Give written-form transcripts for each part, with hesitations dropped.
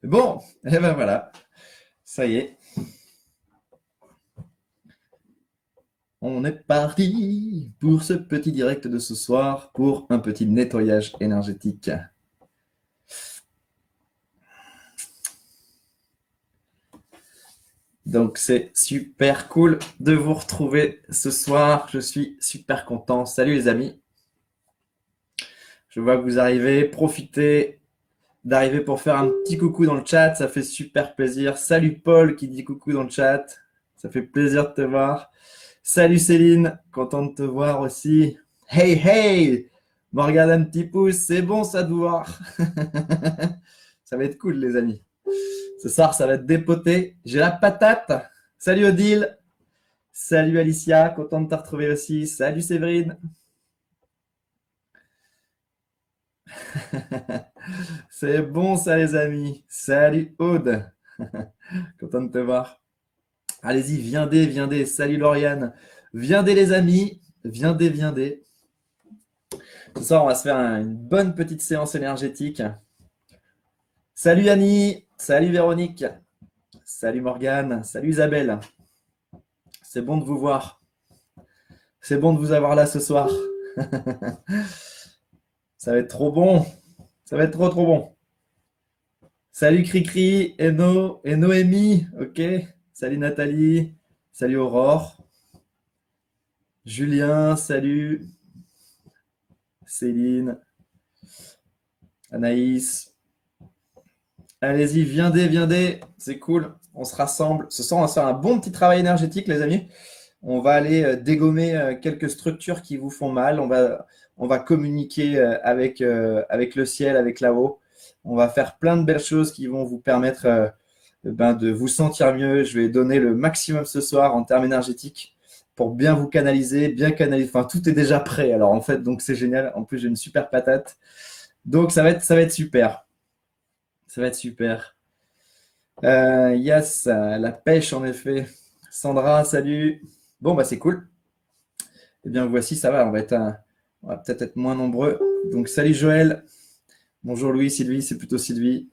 Bon, et ben voilà, ça y est, on est parti pour ce petit direct de ce soir pour un petit nettoyage énergétique. Donc c'est super cool de vous retrouver ce soir, je suis super content. Salut les amis, je vois que vous arrivez, profitez d'arriver pour faire un petit coucou dans le chat, ça fait super plaisir. Salut Paul qui dit coucou dans le chat, ça fait plaisir de te voir. Salut Céline, content de te voir aussi. Hey hey, me regarde un petit pouce, c'est bon ça de vous voir. Ça va être cool les amis. Ce soir ça va être dépoté. J'ai la patate. Salut Odile. Salut Alicia, content de te retrouver aussi. Salut Séverine. C'est bon ça les amis. Salut Aude. Content de te voir. Allez-y, viendez, viendez. Salut Lauriane. Viendez les amis. Viendez, viendez. Ce soir, on va se faire une bonne petite séance énergétique. Salut Annie. Salut Véronique. Salut Morgane. Salut Isabelle. C'est bon de vous voir. C'est bon de vous avoir là ce soir. Ça va être trop bon. Ça va être trop trop bon. Salut Cricri, Eno et Noémie. Ok. Salut Nathalie. Salut Aurore. Julien, salut. Céline. Anaïs. Allez-y, viendez, viendez. C'est cool. On se rassemble. Ce soir, on va se faire un bon petit travail énergétique, les amis. On va aller dégommer quelques structures qui vous font mal. On va communiquer avec le ciel, avec là-haut. On va faire plein de belles choses qui vont vous permettre de vous sentir mieux. Je vais donner le maximum ce soir en termes énergétiques pour bien vous canaliser, bien canaliser. Enfin, tout est déjà prêt. Alors, en fait, donc c'est génial. En plus, j'ai une super patate. Donc, ça va être super. Ça va être super. Yes, la pêche, en effet. Sandra, salut. Bon, bah, c'est cool. Eh bien, voici, ça va. On va peut-être être moins nombreux. Donc, salut Joël. Bonjour Louis, Sylvie, c'est plutôt Sylvie.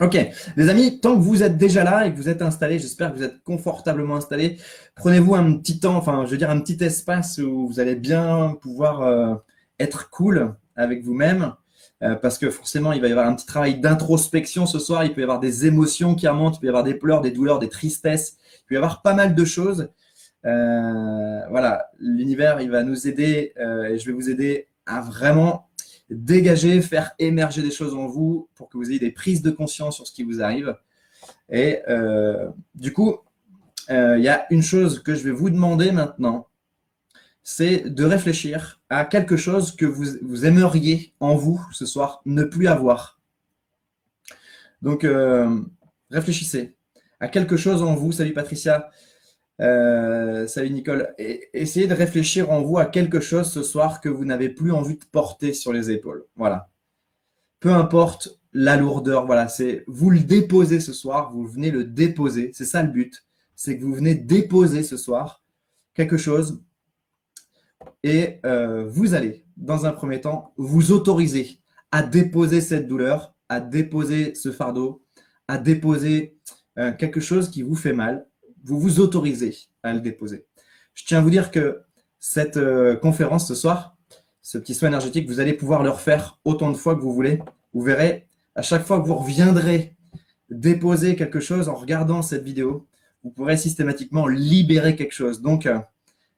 Ok, les amis, tant que vous êtes déjà là et que vous êtes installés, j'espère que vous êtes confortablement installés, prenez-vous un petit temps, enfin, je veux dire un petit espace où vous allez bien pouvoir être cool avec vous-même, parce que forcément, il va y avoir un petit travail d'introspection ce soir, il peut y avoir des émotions qui remontent, il peut y avoir des pleurs, des douleurs, des tristesses, il peut y avoir pas mal de choses. Voilà, l'univers, il va nous aider et je vais vous aider à vraiment dégager, faire émerger des choses en vous pour que vous ayez des prises de conscience sur ce qui vous arrive. Et du coup, il y a une chose que je vais vous demander maintenant, c'est de réfléchir à quelque chose que vous aimeriez en vous ce soir ne plus avoir. Donc, réfléchissez à quelque chose en vous. Salut Patricia. Salut Nicole. Essayez de réfléchir en vous à quelque chose ce soir que vous n'avez plus envie de porter sur les épaules. Voilà. Peu importe la lourdeur, voilà, c'est vous le déposez ce soir, vous venez le déposer. C'est ça le but. C'est que vous venez déposer ce soir quelque chose et vous allez, dans un premier temps, vous autoriser à déposer cette douleur, à déposer ce fardeau, à déposer quelque chose qui vous fait mal. Vous vous autorisez à le déposer. Je tiens à vous dire que cette conférence ce soir, ce petit soin énergétique, vous allez pouvoir le refaire autant de fois que vous voulez. Vous verrez, à chaque fois que vous reviendrez déposer quelque chose en regardant cette vidéo, vous pourrez systématiquement libérer quelque chose. Donc,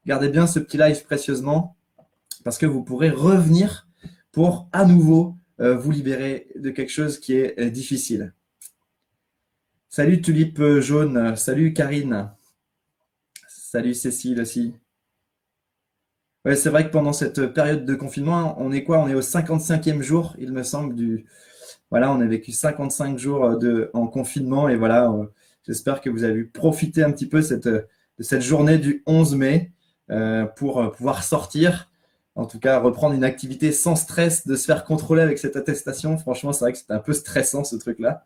gardez bien ce petit live précieusement parce que vous pourrez revenir pour à nouveau vous libérer de quelque chose qui est difficile. Salut Tulipe Jaune, salut Karine, salut Cécile aussi. Ouais, c'est vrai que pendant cette période de confinement, on est quoi? On est au 55e jour, il me semble, Voilà, on a vécu 55 jours en confinement et voilà, j'espère que vous avez pu profiter un petit peu de cette journée du 11 mai pour pouvoir sortir, en tout cas reprendre une activité sans stress, de se faire contrôler avec cette attestation. Franchement, c'est vrai que c'était un peu stressant ce truc-là.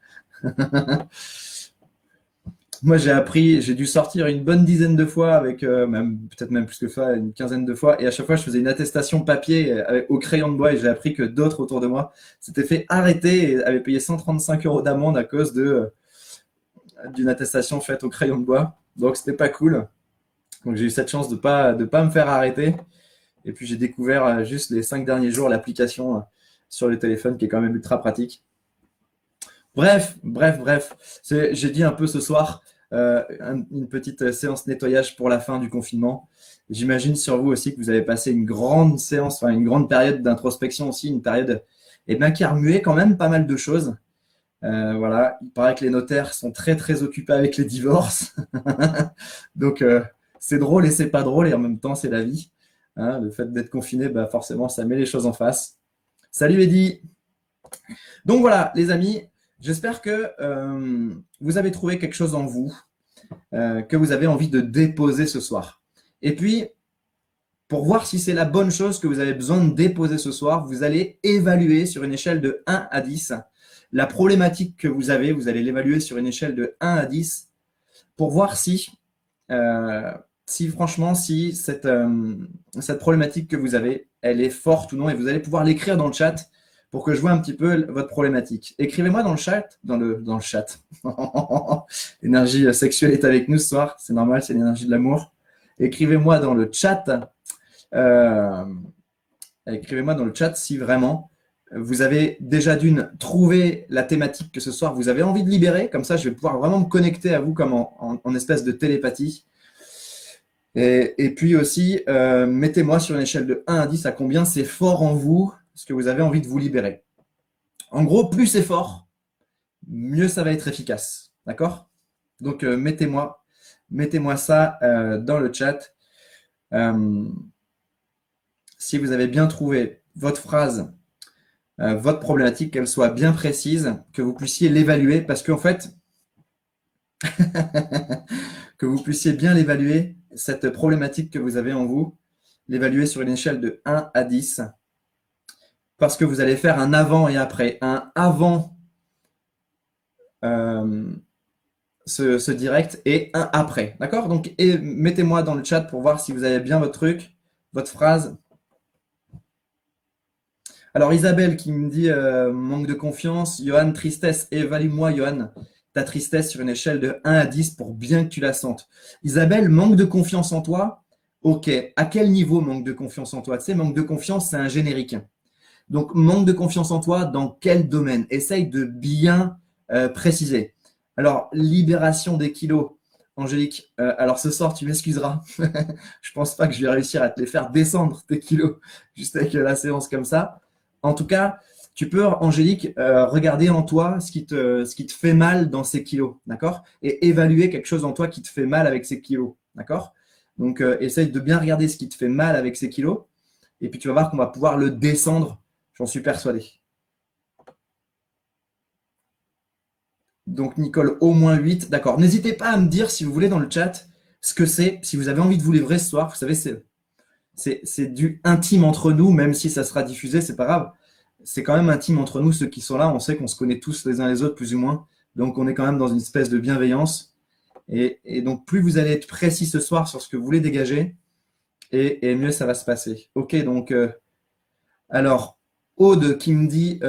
Moi, j'ai dû sortir une bonne dizaine de fois avec, peut-être même plus que ça, une quinzaine de fois. Et à chaque fois, je faisais une attestation papier au crayon de bois et j'ai appris que d'autres autour de moi s'étaient fait arrêter et avaient payé 135 € d'amende à cause d'une attestation faite au crayon de bois. Donc, c'était pas cool. Donc, j'ai eu cette chance de pas me faire arrêter. Et puis, j'ai découvert juste les 5 derniers jours l'application sur le téléphone qui est quand même ultra pratique. Bref, bref, bref. J'ai dit un peu ce soir une petite séance nettoyage pour la fin du confinement. J'imagine sur vous aussi que vous avez passé une grande séance, enfin une grande période d'introspection aussi, une période qui a remué quand même pas mal de choses. Voilà, il paraît que les notaires sont très très occupés avec les divorces. Donc c'est drôle et c'est pas drôle et en même temps c'est la vie. Hein, le fait d'être confiné, bah, forcément ça met les choses en face. Salut Eddy. Donc voilà, les amis, j'espère que vous avez trouvé quelque chose en vous que vous avez envie de déposer ce soir. Et puis, pour voir si c'est la bonne chose que vous avez besoin de déposer ce soir, vous allez évaluer sur une échelle de 1 à 10 la problématique que vous avez. Vous allez l'évaluer sur une échelle de 1 à 10 pour voir si franchement, si cette problématique que vous avez, elle est forte ou non. Et vous allez pouvoir l'écrire dans le chat pour que je vois un petit peu votre problématique. Écrivez-moi dans le chat, dans le chat. L'énergie sexuelle est avec nous ce soir, c'est normal, c'est l'énergie de l'amour. Écrivez-moi dans le chat, si vraiment vous avez déjà d'une trouvé la thématique que ce soir vous avez envie de libérer. Comme ça, je vais pouvoir vraiment me connecter à vous comme en espèce de télépathie. Et puis aussi, mettez-moi sur une échelle de 1 à 10 à combien c'est fort en vous ce que vous avez envie de vous libérer. En gros, plus c'est fort, mieux ça va être efficace. D'accord? Donc, mettez-moi ça dans le chat. Si vous avez bien trouvé votre phrase, votre problématique, qu'elle soit bien précise, que vous puissiez l'évaluer, parce qu'en fait, que vous puissiez bien l'évaluer, cette problématique que vous avez en vous, l'évaluer sur une échelle de 1 à 10, parce que vous allez faire un avant et après. Un avant ce direct et un après. D'accord? Donc, mettez-moi dans le chat pour voir si vous avez bien votre truc, votre phrase. Alors, Isabelle qui me dit manque de confiance. Johan, tristesse. Évalue-moi, Johan, ta tristesse sur une échelle de 1 à 10 pour bien que tu la sentes. Isabelle, manque de confiance en toi. Ok. À quel niveau manque de confiance en toi? Tu sais, manque de confiance, c'est un générique. Donc, manque de confiance en toi, dans quel domaine? Essaye de bien préciser. Alors, libération des kilos. Angélique, alors ce soir, tu m'excuseras. Je pense pas que je vais réussir à te les faire descendre, tes kilos, juste avec la séance comme ça. En tout cas, tu peux, Angélique, regarder en toi ce qui te fait mal dans ces kilos, d'accord? Et évaluer quelque chose en toi qui te fait mal avec ces kilos, d'accord? Donc, essaye de bien regarder ce qui te fait mal avec ces kilos. Et puis, tu vas voir qu'on va pouvoir le descendre. J'en suis persuadé. Donc, Nicole, au moins 8. D'accord. N'hésitez pas à me dire, si vous voulez, dans le chat, ce que c'est. Si vous avez envie de vous livrer ce soir, vous savez, c'est du intime entre nous, même si ça sera diffusé, c'est pas grave. C'est quand même intime entre nous, ceux qui sont là. On sait qu'on se connaît tous les uns les autres, plus ou moins. Donc, on est quand même dans une espèce de bienveillance. Et donc, plus vous allez être précis ce soir sur ce que vous voulez dégager, et mieux ça va se passer. Ok, donc, alors, Aude qui me dit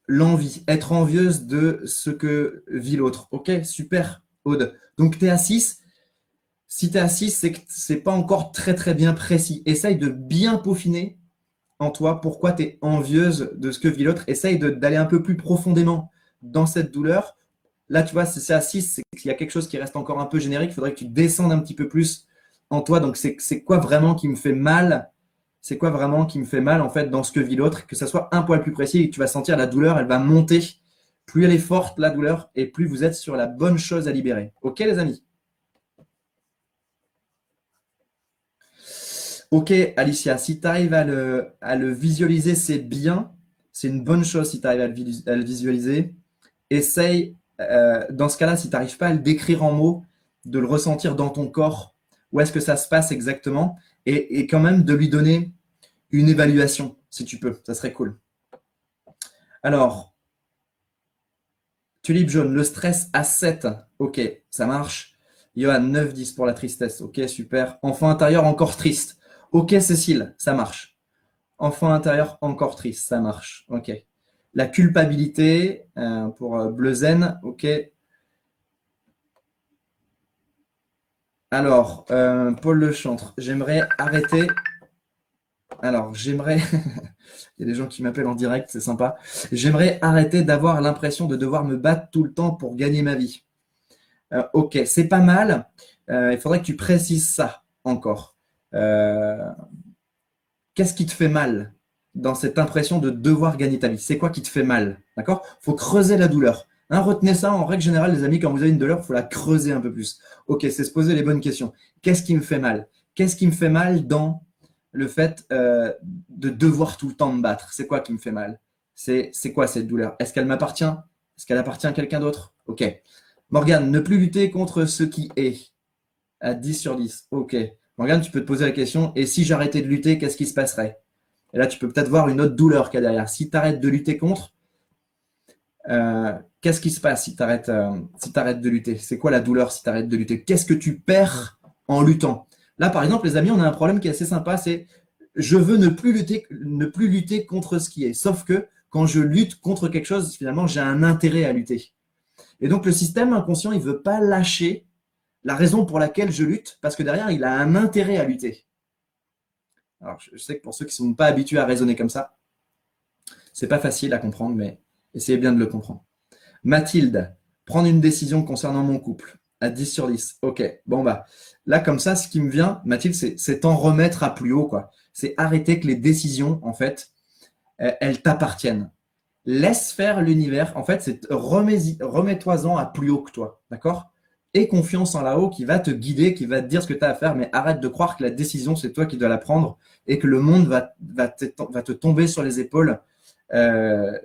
l'envie, être envieuse de ce que vit l'autre. Ok, super, Aude. Donc, tu es à 6. Si tu es à 6, c'est que ce n'est pas encore très très bien précis. Essaye de bien peaufiner en toi pourquoi tu es envieuse de ce que vit l'autre. Essaye d'aller un peu plus profondément dans cette douleur. Là, tu vois, si c'est à 6, c'est qu'il y a quelque chose qui reste encore un peu générique. Il faudrait que tu descendes un petit peu plus en toi. Donc, c'est quoi vraiment qui me fait mal? C'est quoi vraiment qui me fait mal en fait dans ce que vit l'autre? Que ça soit un poil plus précis et que tu vas sentir la douleur, elle va monter. Plus elle est forte, la douleur, et plus vous êtes sur la bonne chose à libérer. Ok, les amis? Ok, Alicia, si tu arrives à le visualiser, c'est bien. C'est une bonne chose si tu arrives à le visualiser. Essaye, dans ce cas-là, si tu n'arrives pas à le décrire en mots, de le ressentir dans ton corps. Où est-ce que ça se passe exactement? Et quand même de lui donner une évaluation, si tu peux. Ça serait cool. Alors, Tulipe jaune, le stress à 7. Ok, ça marche. Johan, 9-10 pour la tristesse. Ok, super. Enfant intérieur encore triste. Ok, Cécile, ça marche. Enfant intérieur encore triste, ça marche. Ok. La culpabilité pour Bleuzen. Ok. Alors, Paul Lechantre, j'aimerais arrêter. Alors, j'aimerais. Il y a des gens qui m'appellent en direct, c'est sympa. J'aimerais arrêter d'avoir l'impression de devoir me battre tout le temps pour gagner ma vie. Ok, c'est pas mal. Il faudrait que tu précises ça encore. Euh, Qu'est-ce qui te fait mal dans cette impression de devoir gagner ta vie? C'est quoi qui te fait mal? D'accord? Il faut creuser la douleur. Hein, retenez ça en règle générale, les amis, quand vous avez une douleur, il faut la creuser un peu plus. Ok, c'est se poser les bonnes questions. Qu'est-ce qui me fait mal? Qu'est-ce qui me fait mal dans le fait de devoir tout le temps me battre? C'est quoi qui me fait mal? C'est quoi cette douleur? Est-ce qu'elle m'appartient? Est-ce qu'elle appartient à quelqu'un d'autre? Ok. Morgane, ne plus lutter contre ce qui est. À 10 sur 10. Ok. Morgane, tu peux te poser la question, et si j'arrêtais de lutter, qu'est-ce qui se passerait? Et là, tu peux peut-être voir une autre douleur qu'il y a derrière. Si tu arrêtes de lutter contre, qu'est-ce qui se passe si tu arrêtes, de lutter? C'est quoi la douleur si tu arrêtes de lutter? Qu'est-ce que tu perds en luttant? Là, par exemple, les amis, on a un problème qui est assez sympa, c'est je veux ne plus lutter contre ce qui est. Sauf que quand je lutte contre quelque chose, finalement, j'ai un intérêt à lutter. Et donc, le système inconscient, il ne veut pas lâcher la raison pour laquelle je lutte, parce que derrière, il a un intérêt à lutter. Alors, je sais que pour ceux qui ne sont pas habitués à raisonner comme ça, c'est pas facile à comprendre, mais essayez bien de le comprendre. Mathilde, prendre une décision concernant mon couple, à 10 sur 10. Ok, bon bah, là comme ça, ce qui me vient, Mathilde, c'est en remettre à plus haut, quoi. C'est arrêter que les décisions, en fait, elles t'appartiennent. Laisse faire l'univers. En fait, c'est remets-toi-en à plus haut que toi. D'accord? Aie confiance en là-haut qui va te guider, qui va te dire ce que tu as à faire, mais arrête de croire que la décision, c'est toi qui dois la prendre et que le monde va te tomber sur les épaules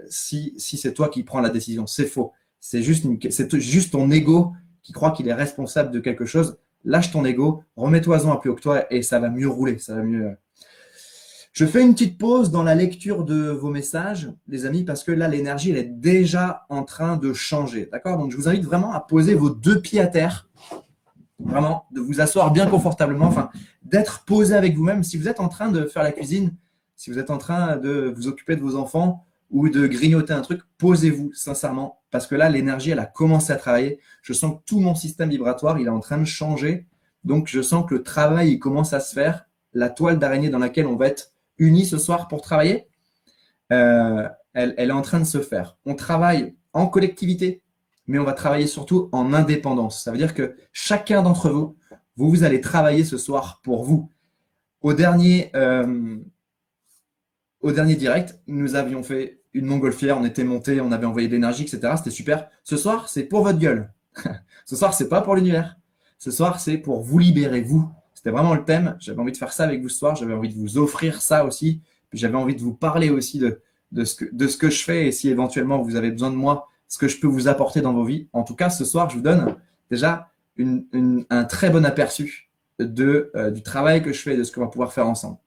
si c'est toi qui prends la décision. C'est faux. C'est juste ton ego qui croit qu'il est responsable de quelque chose. Lâche ton ego, remets-toi-en à plus haut que toi et ça va mieux rouler, ça va mieux. Je fais une petite pause dans la lecture de vos messages, les amis, parce que là, l'énergie, elle est déjà en train de changer. D'accord? Donc, je vous invite vraiment à poser vos deux pieds à terre, vraiment, de vous asseoir bien confortablement, enfin, d'être posé avec vous-même. Si vous êtes en train de faire la cuisine, si vous êtes en train de vous occuper de vos enfants ou de grignoter un truc, posez-vous sincèrement, parce que là, l'énergie, elle a commencé à travailler. Je sens que tout mon système vibratoire, il est en train de changer. Donc, je sens que le travail, il commence à se faire. La toile d'araignée dans laquelle on va être unis ce soir pour travailler, elle est en train de se faire. On travaille en collectivité, mais on va travailler surtout en indépendance. Ça veut dire que chacun d'entre vous, vous allez travailler ce soir pour vous. Au dernier, euh, Au dernier direct, nous avions fait une montgolfière, on était monté, on avait envoyé de l'énergie, etc. C'était super. Ce soir, c'est pour votre gueule. Ce soir, c'est pas pour l'univers. Ce soir, c'est pour vous libérer, vous. C'était vraiment le thème. J'avais envie de faire ça avec vous ce soir. J'avais envie de vous offrir ça aussi. Puis j'avais envie de vous parler aussi de ce que je fais et si éventuellement vous avez besoin de moi, ce que je peux vous apporter dans vos vies. En tout cas, ce soir, je vous donne déjà un très bon aperçu du travail que je fais et de ce qu'on va pouvoir faire ensemble.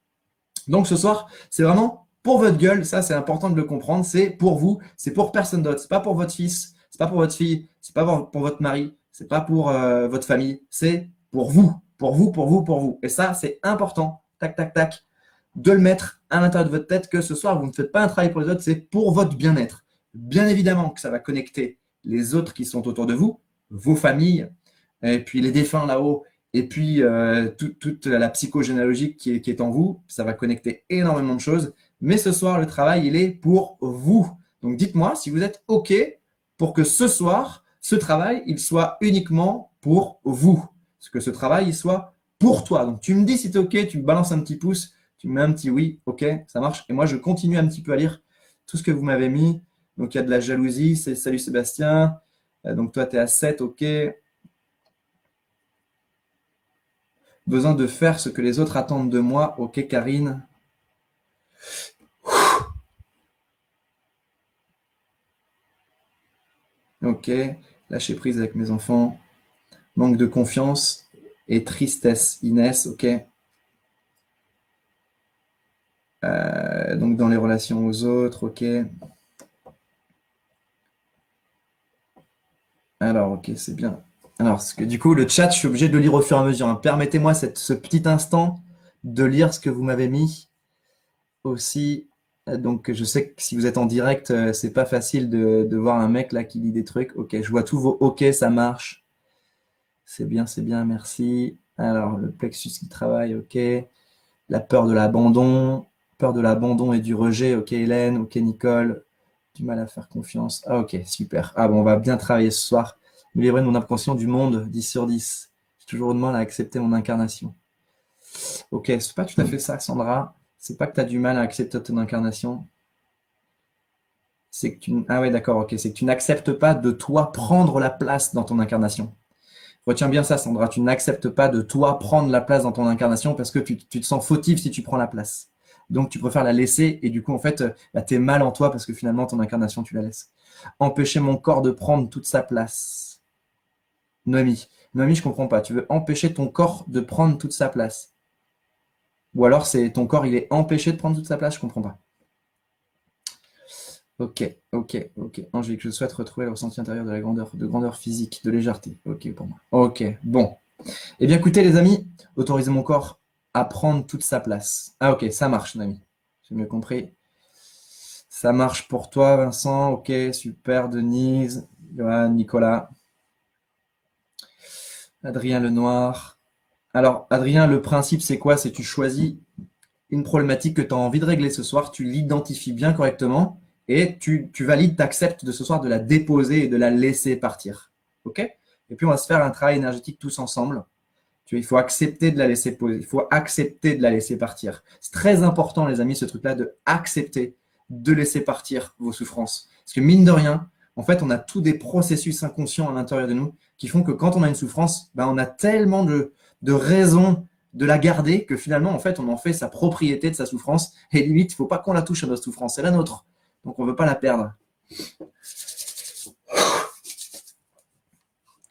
Donc ce soir, c'est vraiment pour votre gueule, ça c'est important de le comprendre, c'est pour vous, c'est pour personne d'autre, c'est pas pour votre fils, c'est pas pour votre fille, c'est pas pour votre mari, c'est pas pour votre famille, c'est pour vous, pour vous, pour vous, pour vous. Et ça c'est important, tac, tac, tac, de le mettre à l'intérieur de votre tête que ce soir vous ne faites pas un travail pour les autres, c'est pour votre bien-être. Bien évidemment que ça va connecter les autres qui sont autour de vous, vos familles, et puis les défunts là-haut, et puis toute la psychogénéalogie qui est en vous, ça va connecter énormément de choses. Mais ce soir, le travail, il est pour vous. Donc dites-moi si vous êtes OK pour que ce soir, ce travail, il soit uniquement pour vous. Parce que ce travail, il soit pour toi. Donc tu me dis si tu es OK, tu me balances un petit pouce, tu me mets un petit oui, OK, ça marche. Et moi, je continue un petit peu à lire tout ce que vous m'avez mis. Donc il y a de la jalousie, c'est salut Sébastien. Donc toi, tu es à 7, OK. Besoin de faire ce que les autres attendent de moi. Ok, Karine. Ok, lâcher prise avec mes enfants. Manque de confiance et tristesse. Inès, ok. Donc dans les relations aux autres, ok. Alors, ok, c'est bien. Alors, parce que du coup, le chat, je suis obligé de le lire au fur et à mesure, hein. Permettez-moi ce petit instant de lire ce que vous m'avez mis aussi. Donc, je sais que si vous êtes en direct, c'est pas facile de voir un mec là qui lit des trucs. Ok, je vois tous vos ok, ça marche. C'est bien, merci. Alors, le plexus qui travaille, ok. La peur de l'abandon et du rejet, ok Hélène, ok Nicole, du mal à faire confiance. Ah ok, super. Ah bon, on va bien travailler ce soir. Me livrer de mon appréhension du monde, 10 sur 10. J'ai toujours du mal à accepter mon incarnation. Ok, c'est pas tout à fait ça, Sandra. C'est pas que tu as du mal à accepter ton incarnation. C'est que tu... Ah ouais, d'accord, ok. C'est que tu n'acceptes pas de toi prendre la place dans ton incarnation. Retiens bien ça, Sandra. Tu n'acceptes pas de toi prendre la place dans ton incarnation parce que tu te sens fautif si tu prends la place. Donc, tu préfères la laisser et du coup, en fait, bah, tu es mal en toi parce que finalement, ton incarnation, tu la laisses. Empêcher mon corps de prendre toute sa place. Noémie. Noémie, je comprends pas. Tu veux empêcher ton corps de prendre toute sa place. Ou alors, c'est ton corps, il est empêché de prendre toute sa place, je comprends pas. Ok, ok, ok. Angélique, je souhaite retrouver le ressenti intérieur de la grandeur physique, de légèreté. Ok, pour moi. Ok, bon. Eh bien, écoutez, les amis, autorisez mon corps à prendre toute sa place. Ah, ok, ça marche, Nami. J'ai mieux compris. Ça marche pour toi, Vincent. Ok, super. Denise, Johan, Nicolas, Adrien Lenoir. Alors, Adrien, le principe, c'est quoi? C'est que tu choisis une problématique que tu as envie de régler ce soir, tu l'identifies bien correctement et tu valides, tu acceptes de ce soir de la déposer et de la laisser partir. Ok? Et puis, on va se faire un travail énergétique tous ensemble. Il faut accepter de la laisser poser, il faut accepter de la laisser partir. C'est très important, les amis, ce truc-là, de accepter de laisser partir vos souffrances. Parce que mine de rien, en fait, on a tous des processus inconscients à l'intérieur de nous qui font que quand on a une souffrance, ben, on a tellement de raisons de la garder que finalement, en fait, on en fait sa propriété de sa souffrance. Et limite, il ne faut pas qu'on la touche à notre souffrance, c'est la nôtre. Donc, on ne veut pas la perdre.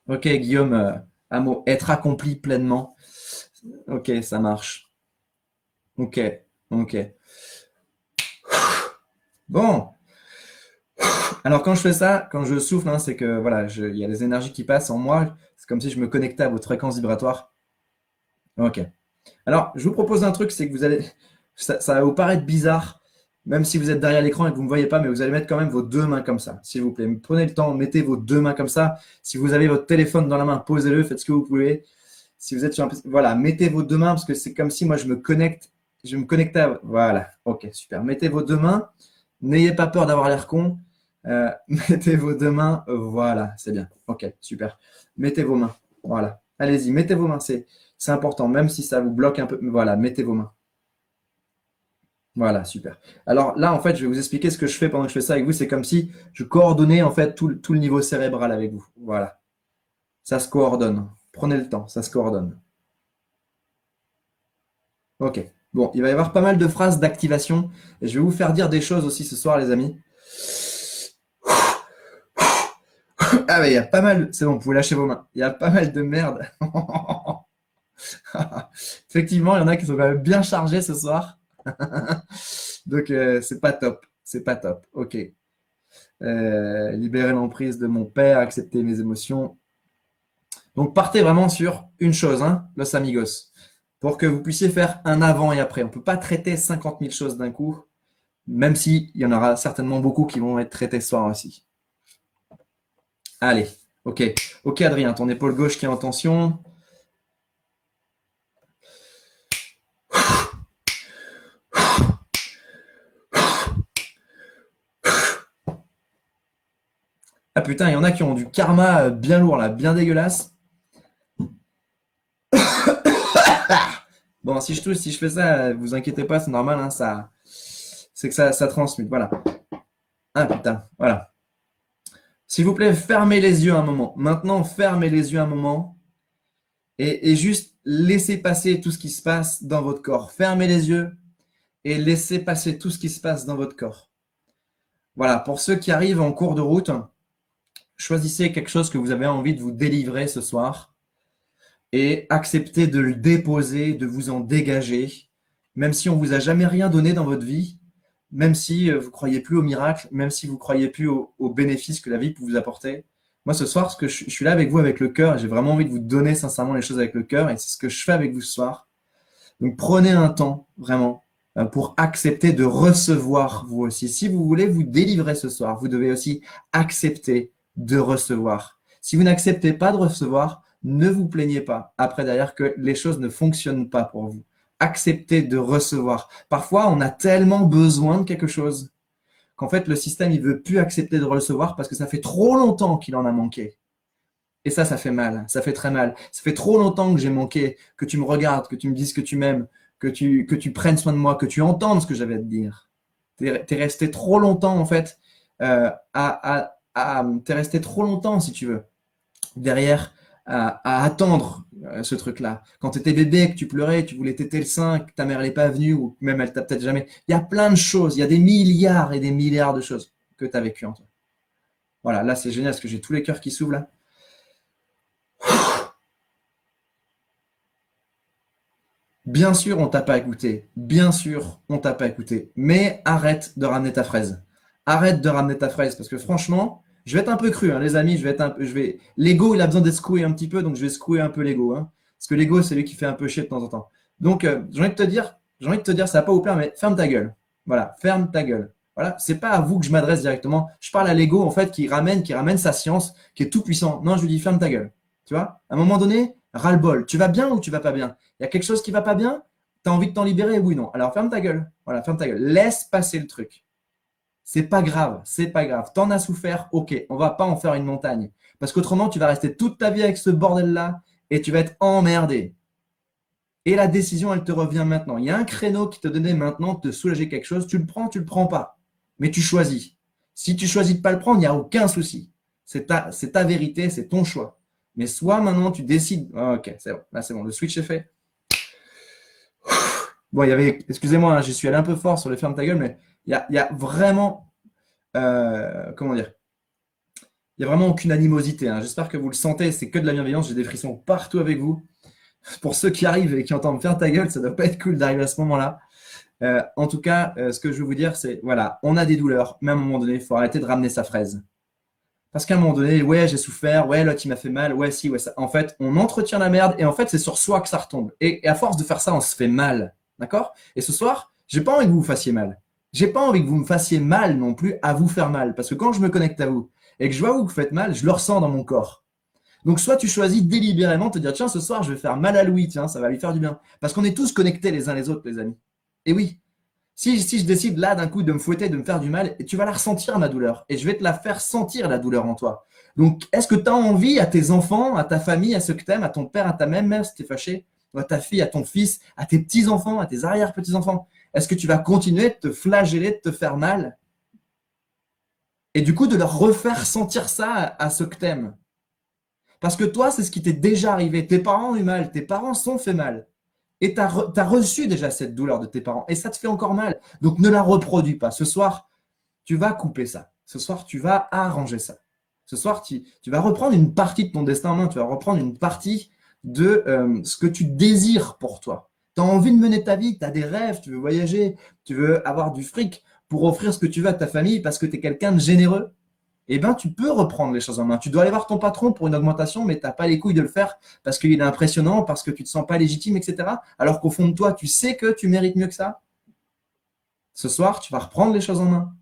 Ok, Guillaume, un mot, être accompli pleinement. Ok, ça marche. Ok, ok. Bon, alors quand je fais ça, quand je souffle, hein, c'est que voilà, il y a des énergies qui passent en moi. C'est comme si je me connectais à votre fréquence vibratoire. Ok. Alors, je vous propose un truc, c'est que vous allez, ça va vous paraître bizarre, même si vous êtes derrière l'écran et que vous ne me voyez pas, mais vous allez mettre quand même vos deux mains comme ça, s'il vous plaît. Prenez le temps, mettez vos deux mains comme ça. Si vous avez votre téléphone dans la main, posez-le, faites ce que vous pouvez. Si vous êtes sur un PC, voilà, mettez vos deux mains parce que c'est comme si moi je me connecte, je me connectais à, voilà, ok, super. Mettez vos deux mains, n'ayez pas peur d'avoir l'air con. Mettez vos deux mains, voilà, c'est bien. Ok, super. Mettez vos mains, voilà. Allez-y, mettez vos mains, c'est important, même si ça vous bloque un peu. Voilà, mettez vos mains. Voilà, super. Alors là, en fait, je vais vous expliquer ce que je fais pendant que je fais ça avec vous. C'est comme si je coordonnais en fait tout le niveau cérébral avec vous. Voilà, ça se coordonne. Prenez le temps, ça se coordonne. Ok. Bon, il va y avoir pas mal de phrases d'activation et je vais vous faire dire des choses aussi ce soir, les amis. Ah, mais il y a pas mal. C'est bon, vous pouvez lâcher vos mains. Il y a pas mal de merde. Effectivement, il y en a qui sont quand même bien chargés ce soir. Donc, c'est pas top. C'est pas top. Ok. Libérer l'emprise de mon père, accepter mes émotions. Donc, partez vraiment sur une chose, hein, los amigos, pour que vous puissiez faire un avant et après. On ne peut pas traiter 50 000 choses d'un coup, même s'il y en aura certainement beaucoup qui vont être traitées ce soir aussi. Allez, ok. Ok, Adrien, ton épaule gauche qui est en tension. Ah putain, il y en a qui ont du karma bien lourd là, bien dégueulasse. Bon, si je fais ça, vous inquiétez pas, c'est normal, hein, c'est que ça transmute. Voilà. Ah putain, voilà. S'il vous plaît, fermez les yeux un moment. Maintenant, fermez les yeux un moment et juste laissez passer tout ce qui se passe dans votre corps. Fermez les yeux et laissez passer tout ce qui se passe dans votre corps. Voilà, pour ceux qui arrivent en cours de route, choisissez quelque chose que vous avez envie de vous délivrer ce soir et acceptez de le déposer, de vous en dégager, même si on vous a jamais rien donné dans votre vie, même si vous croyez plus au miracle, même si vous croyez plus aux bénéfices que la vie peut vous apporter. Moi, ce soir, je suis là avec vous avec le cœur et j'ai vraiment envie de vous donner sincèrement les choses avec le cœur et c'est ce que je fais avec vous ce soir. Donc, prenez un temps, vraiment, pour accepter de recevoir vous aussi. Si vous voulez vous délivrer ce soir, vous devez aussi accepter de recevoir. Si vous n'acceptez pas de recevoir, ne vous plaignez pas après derrière que les choses ne fonctionnent pas pour vous. Acceptez de recevoir. Parfois, on a tellement besoin de quelque chose qu'en fait, le système, il veut plus accepter de recevoir parce que ça fait trop longtemps qu'il en a manqué. Et ça fait mal, ça fait très mal. Ça fait trop longtemps que j'ai manqué, que tu me regardes, que tu me dises que tu m'aimes, que tu prennes soin de moi, que tu entendes ce que j'avais à te dire. T'es resté trop longtemps, en fait, t'es resté trop longtemps, si tu veux, derrière, à attendre ce truc-là. Quand tu étais bébé, que tu pleurais, tu voulais téter le sein, que ta mère n'est pas venue, ou même elle t'a peut-être jamais. Il y a plein de choses, il y a des milliards et des milliards de choses que tu as vécues en toi. Voilà, là, c'est génial parce que j'ai tous les cœurs qui s'ouvrent là. Bien sûr, on t'a pas écouté. Bien sûr, on t'a pas écouté. Mais arrête de ramener ta fraise. Arrête de ramener ta fraise parce que franchement, je vais être un peu cru, hein, les amis. L'ego, il a besoin d'être secoué un petit peu, donc je vais secouer un peu l'ego, hein, parce que l'ego, c'est lui qui fait un peu chier de temps en temps. Donc, j'ai envie de te dire, ça va pas vous plaire, mais ferme ta gueule. Voilà, ferme ta gueule. Voilà, c'est pas à vous que je m'adresse directement. Je parle à l'ego en fait qui ramène sa science, qui est tout puissant. Non, je lui dis ferme ta gueule. Tu vois, à un moment donné, ras-le-bol. Tu vas bien ou tu vas pas bien? Il y a quelque chose qui va pas bien? Tu as envie de t'en libérer? Oui, non. Alors ferme ta gueule. Voilà, ferme ta gueule. Laisse passer le truc. C'est pas grave, c'est pas grave. T'en as souffert, ok. On va pas en faire une montagne. Parce qu'autrement, tu vas rester toute ta vie avec ce bordel-là et tu vas être emmerdé. Et la décision, elle te revient maintenant. Il y a un créneau qui te donnait maintenant de te soulager quelque chose. Tu le prends pas. Mais tu choisis. Si tu choisis de pas le prendre, il n'y a aucun souci. C'est ta vérité, c'est ton choix. Mais soit maintenant tu décides. Ah, ok, c'est bon. Là, c'est bon. Le switch est fait. Bon, il y avait. Excusez-moi, hein, j'y suis allé un peu fort sur le ferme ta gueule, mais il y a vraiment. Comment dire? Il n'y a vraiment aucune animosité, hein. J'espère que vous le sentez. C'est que de la bienveillance. J'ai des frissons partout avec vous. Pour ceux qui arrivent et qui entendent faire ta gueule, ça doit pas être cool d'arriver à ce moment-là. En tout cas, ce que je veux vous dire, c'est voilà, on a des douleurs, mais à un moment donné, il faut arrêter de ramener sa fraise. Parce qu'à un moment donné, ouais, j'ai souffert, ouais, l'autre il m'a fait mal, ouais, si, ouais, ça. En fait, on entretient la merde et en fait, c'est sur soi que ça retombe. Et à force de faire ça, on se fait mal. D'accord? Et ce soir, j'ai pas envie que vous vous fassiez mal. J'ai pas envie que vous me fassiez mal non plus à vous faire mal. Parce que quand je me connecte à vous et que je vois que vous faites mal, je le ressens dans mon corps. Donc, soit tu choisis délibérément de te dire, tiens, ce soir, je vais faire mal à Louis, tiens, ça va lui faire du bien. Parce qu'on est tous connectés les uns les autres, les amis. Et oui, si je décide là d'un coup de me fouetter, de me faire du mal, tu vas la ressentir, ma douleur. Et je vais te la faire sentir, la douleur en toi. Donc, est-ce que tu as envie à tes enfants, à ta famille, à ceux que tu aimes, à ton père, à ta mère, si tu es fâché, ou à ta fille, à ton fils, à tes petits-enfants, à tes arrière-petits-enfants, est-ce que tu vas continuer de te flageller, de te faire mal et du coup de leur refaire sentir ça à ceux que tu aimes? Parce que toi, c'est ce qui t'est déjà arrivé. Tes parents ont eu mal, tes parents sont fait mal. Et tu as reçu déjà cette douleur de tes parents. Et ça te fait encore mal. Donc ne la reproduis pas. Ce soir, tu vas couper ça. Ce soir, tu vas arranger ça. Ce soir, tu vas reprendre une partie de ton destin en main. Tu vas reprendre une partie de ce que tu désires pour toi. Tu as envie de mener ta vie, tu as des rêves, tu veux voyager, tu veux avoir du fric pour offrir ce que tu veux à ta famille parce que tu es quelqu'un de généreux. Eh ben, tu peux reprendre les choses en main. Tu dois aller voir ton patron pour une augmentation, mais tu n'as pas les couilles de le faire parce qu'il est impressionnant, parce que tu ne te sens pas légitime, etc. Alors qu'au fond de toi, tu sais que tu mérites mieux que ça. Ce soir, tu vas reprendre les choses en main.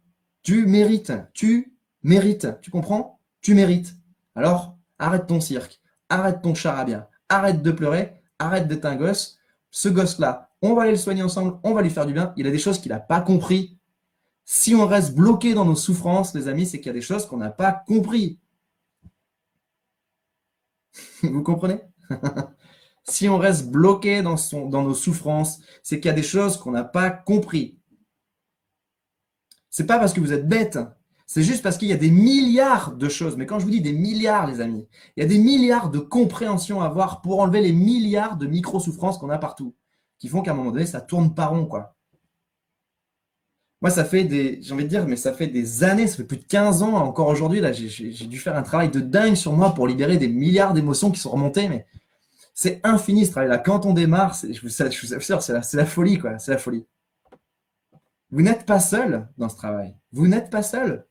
Tu mérites. Tu mérites. Tu comprends? Tu mérites. Alors, arrête ton cirque. Arrête ton charabia. Arrête de pleurer. Arrête d'être un gosse. Ce gosse-là, on va aller le soigner ensemble. On va lui faire du bien. Il a des choses qu'il n'a pas compris. Si on reste bloqué dans nos souffrances, les amis, c'est qu'il y a des choses qu'on n'a pas compris. Vous comprenez? Si on reste bloqué dans nos souffrances, c'est qu'il y a des choses qu'on n'a pas compris. C'est pas parce que vous êtes bête, c'est juste parce qu'il y a des milliards de choses. Mais quand je vous dis des milliards, les amis, il y a des milliards de compréhensions à avoir pour enlever les milliards de micro-souffrances qu'on a partout, qui font qu'à un moment donné, ça tourne pas rond, quoi. Moi, j'ai envie de dire, mais ça fait des années, ça fait plus de 15 ans, encore aujourd'hui, là, j'ai dû faire un travail de dingue sur moi pour libérer des milliards d'émotions qui sont remontées, mais c'est infini ce travail-là. Quand on démarre, je vous assure, c'est la folie, quoi, c'est la folie. Vous n'êtes pas seul dans ce travail. Vous n'êtes pas seul.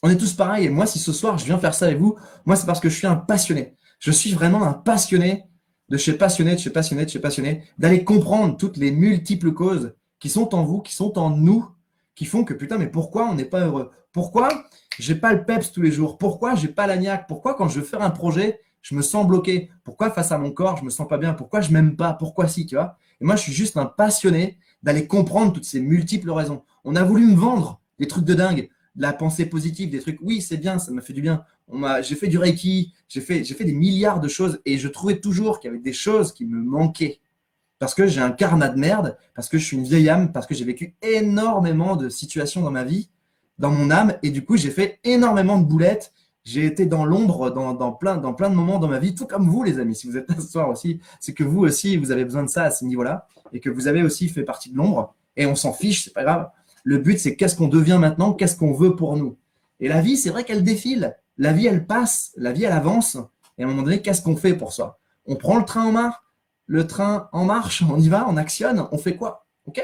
On est tous pareils. Et moi, si ce soir, je viens faire ça avec vous, moi, c'est parce que je suis un passionné. Je suis vraiment un passionné de chez passionné, de chez passionné, de chez passionné, d'aller comprendre toutes les multiples causes qui sont en vous, qui sont en nous, qui font que putain, mais pourquoi on n'est pas heureux? Pourquoi j'ai pas le peps tous les jours? Pourquoi j'ai pas la niaque? Pourquoi quand je veux faire un projet, je me sens bloqué? Pourquoi face à mon corps, je me sens pas bien? Pourquoi je m'aime pas? Pourquoi si, tu vois? Et moi, je suis juste un passionné d'aller comprendre toutes ces multiples raisons. On a voulu me vendre des trucs de dingue, de la pensée positive, des trucs, oui, c'est bien, ça m'a fait du bien. J'ai fait du Reiki, j'ai fait des milliards de choses et je trouvais toujours qu'il y avait des choses qui me manquaient. Parce que j'ai un karma de merde, parce que je suis une vieille âme, parce que j'ai vécu énormément de situations dans ma vie, dans mon âme, et du coup, j'ai fait énormément de boulettes. J'ai été dans l'ombre dans plein de moments dans ma vie, tout comme vous, les amis. Si vous êtes là ce soir aussi, c'est que vous aussi, vous avez besoin de ça à ce niveau-là, et que vous avez aussi fait partie de l'ombre, et on s'en fiche, c'est pas grave. Le but, c'est qu'est-ce qu'on devient maintenant, qu'est-ce qu'on veut pour nous. Et la vie, c'est vrai qu'elle défile. La vie, elle passe, la vie, elle avance. Et à un moment donné, qu'est-ce qu'on fait pour ça? On prend le train en marche, on y va, on actionne, on fait quoi? Ok?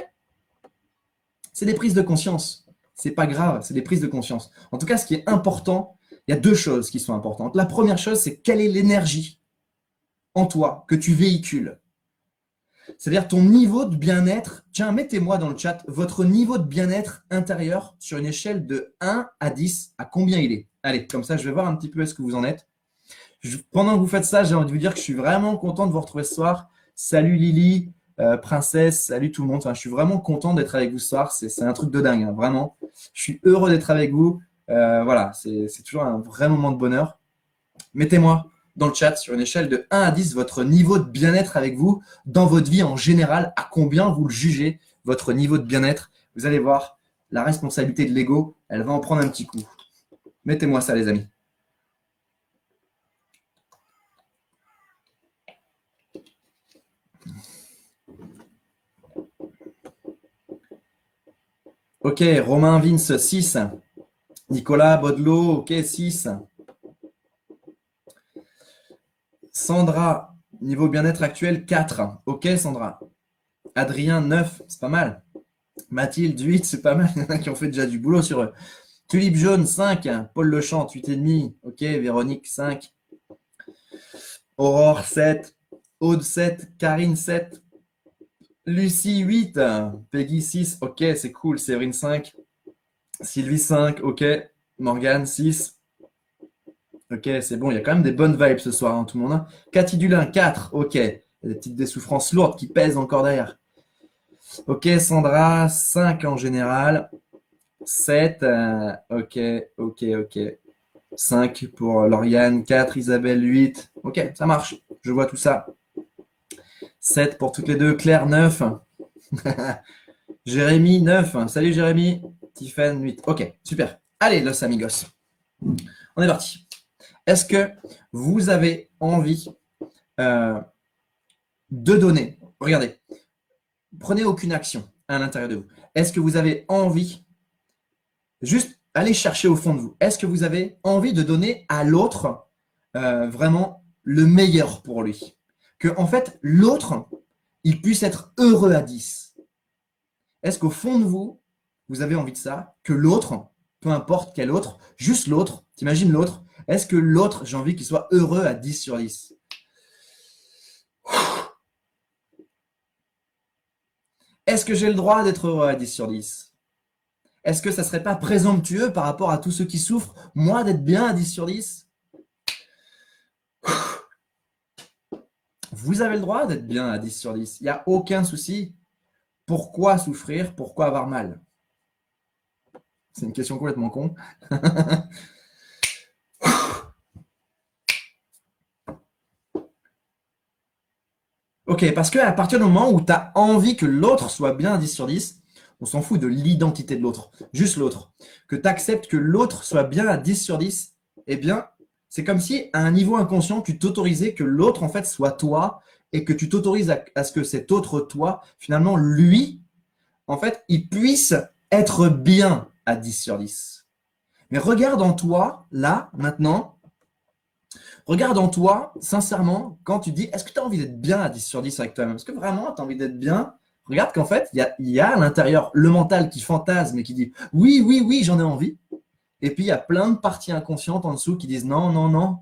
C'est des prises de conscience. C'est pas grave, c'est des prises de conscience. En tout cas, ce qui est important, il y a deux choses qui sont importantes. La première chose, c'est quelle est l'énergie en toi que tu véhicules. C'est-à-dire ton niveau de bien-être. Tiens, mettez-moi dans le chat votre niveau de bien-être intérieur sur une échelle de 1 à 10. À combien il est? Allez, comme ça, je vais voir un petit peu est-ce que vous en êtes. Pendant que vous faites ça, j'ai envie de vous dire que je suis vraiment content de vous retrouver ce soir. Salut Lily, Princesse, salut tout le monde. Enfin, je suis vraiment content d'être avec vous ce soir. C'est un truc de dingue, hein, vraiment. Je suis heureux d'être avec vous. Voilà, c'est toujours un vrai moment de bonheur. Mettez-moi dans le chat sur une échelle de 1 à 10 votre niveau de bien-être avec vous dans votre vie en général. À combien vous le jugez, votre niveau de bien-être? Vous allez voir, la responsabilité de l'ego, elle va en prendre un petit coup. Mettez-moi ça, les amis. Ok, Romain Vince, 6. Nicolas Baudelot, ok, 6. Sandra, niveau bien-être actuel, 4. Ok, Sandra. Adrien, 9, c'est pas mal. Mathilde, 8, c'est pas mal. Il y en a qui ont fait déjà du boulot sur eux. Tulipe jaune, 5. Paul Lechant, 8,5. Ok, Véronique, 5. Aurore, 7. Aude, 7. Karine, 7. Lucie, 8. Peggy, 6. Ok, c'est cool. Séverine, 5. Sylvie, 5. Ok. Morgane, 6. Ok, c'est bon. Il y a quand même des bonnes vibes ce soir, hein, tout le monde. Hein. Cathy Dulin, 4. Ok. Il y a des souffrances lourdes qui pèsent encore derrière. Ok, Sandra, 5 en général. 7. Ok. 5 pour Lauriane, 4, Isabelle, 8. Ok, ça marche. Je vois tout ça. 7 pour toutes les deux. Claire, 9. Jérémy, 9. Salut Jérémy. Tiffany, 8. Ok, super. Allez, los amigos. On est parti. Est-ce que vous avez envie de donner? Regardez, prenez aucune action à l'intérieur de vous. Est-ce que vous avez envie, juste aller chercher au fond de vous, est-ce que vous avez envie de donner à l'autre vraiment le meilleur pour lui? Que en fait, l'autre, il puisse être heureux à 10. Est-ce qu'au fond de vous, vous avez envie de ça? Que l'autre, peu importe quel autre, juste l'autre, t'imagines l'autre, est-ce que l'autre, j'ai envie qu'il soit heureux à 10 sur 10? Est-ce que j'ai le droit d'être heureux à 10 sur 10? Est-ce que ça ne serait pas présomptueux par rapport à tous ceux qui souffrent, moi, d'être bien à 10 sur 10? Vous avez le droit d'être bien à 10 sur 10. Il n'y a aucun souci. Pourquoi souffrir? Pourquoi avoir mal? C'est une question complètement con. Ok, parce qu'à partir du moment où tu as envie que l'autre soit bien à 10 sur 10, on s'en fout de l'identité de l'autre, juste l'autre. Que tu acceptes que l'autre soit bien à 10 sur 10, eh bien, c'est comme si à un niveau inconscient, tu t'autorisais que l'autre en fait soit toi et que tu t'autorises à ce que cet autre toi, finalement, lui, en fait, il puisse être bien à 10 sur 10. Mais regarde en toi, là, maintenant, regarde en toi, sincèrement, quand tu dis, est-ce que tu as envie d'être bien à 10 sur 10 avec toi-même? Est-ce que vraiment tu as envie d'être bien? Regarde qu'en fait, il y a à l'intérieur le mental qui fantasme et qui dit, oui, oui, oui, j'en ai envie. Et puis, il y a plein de parties inconscientes en dessous qui disent non, non, non.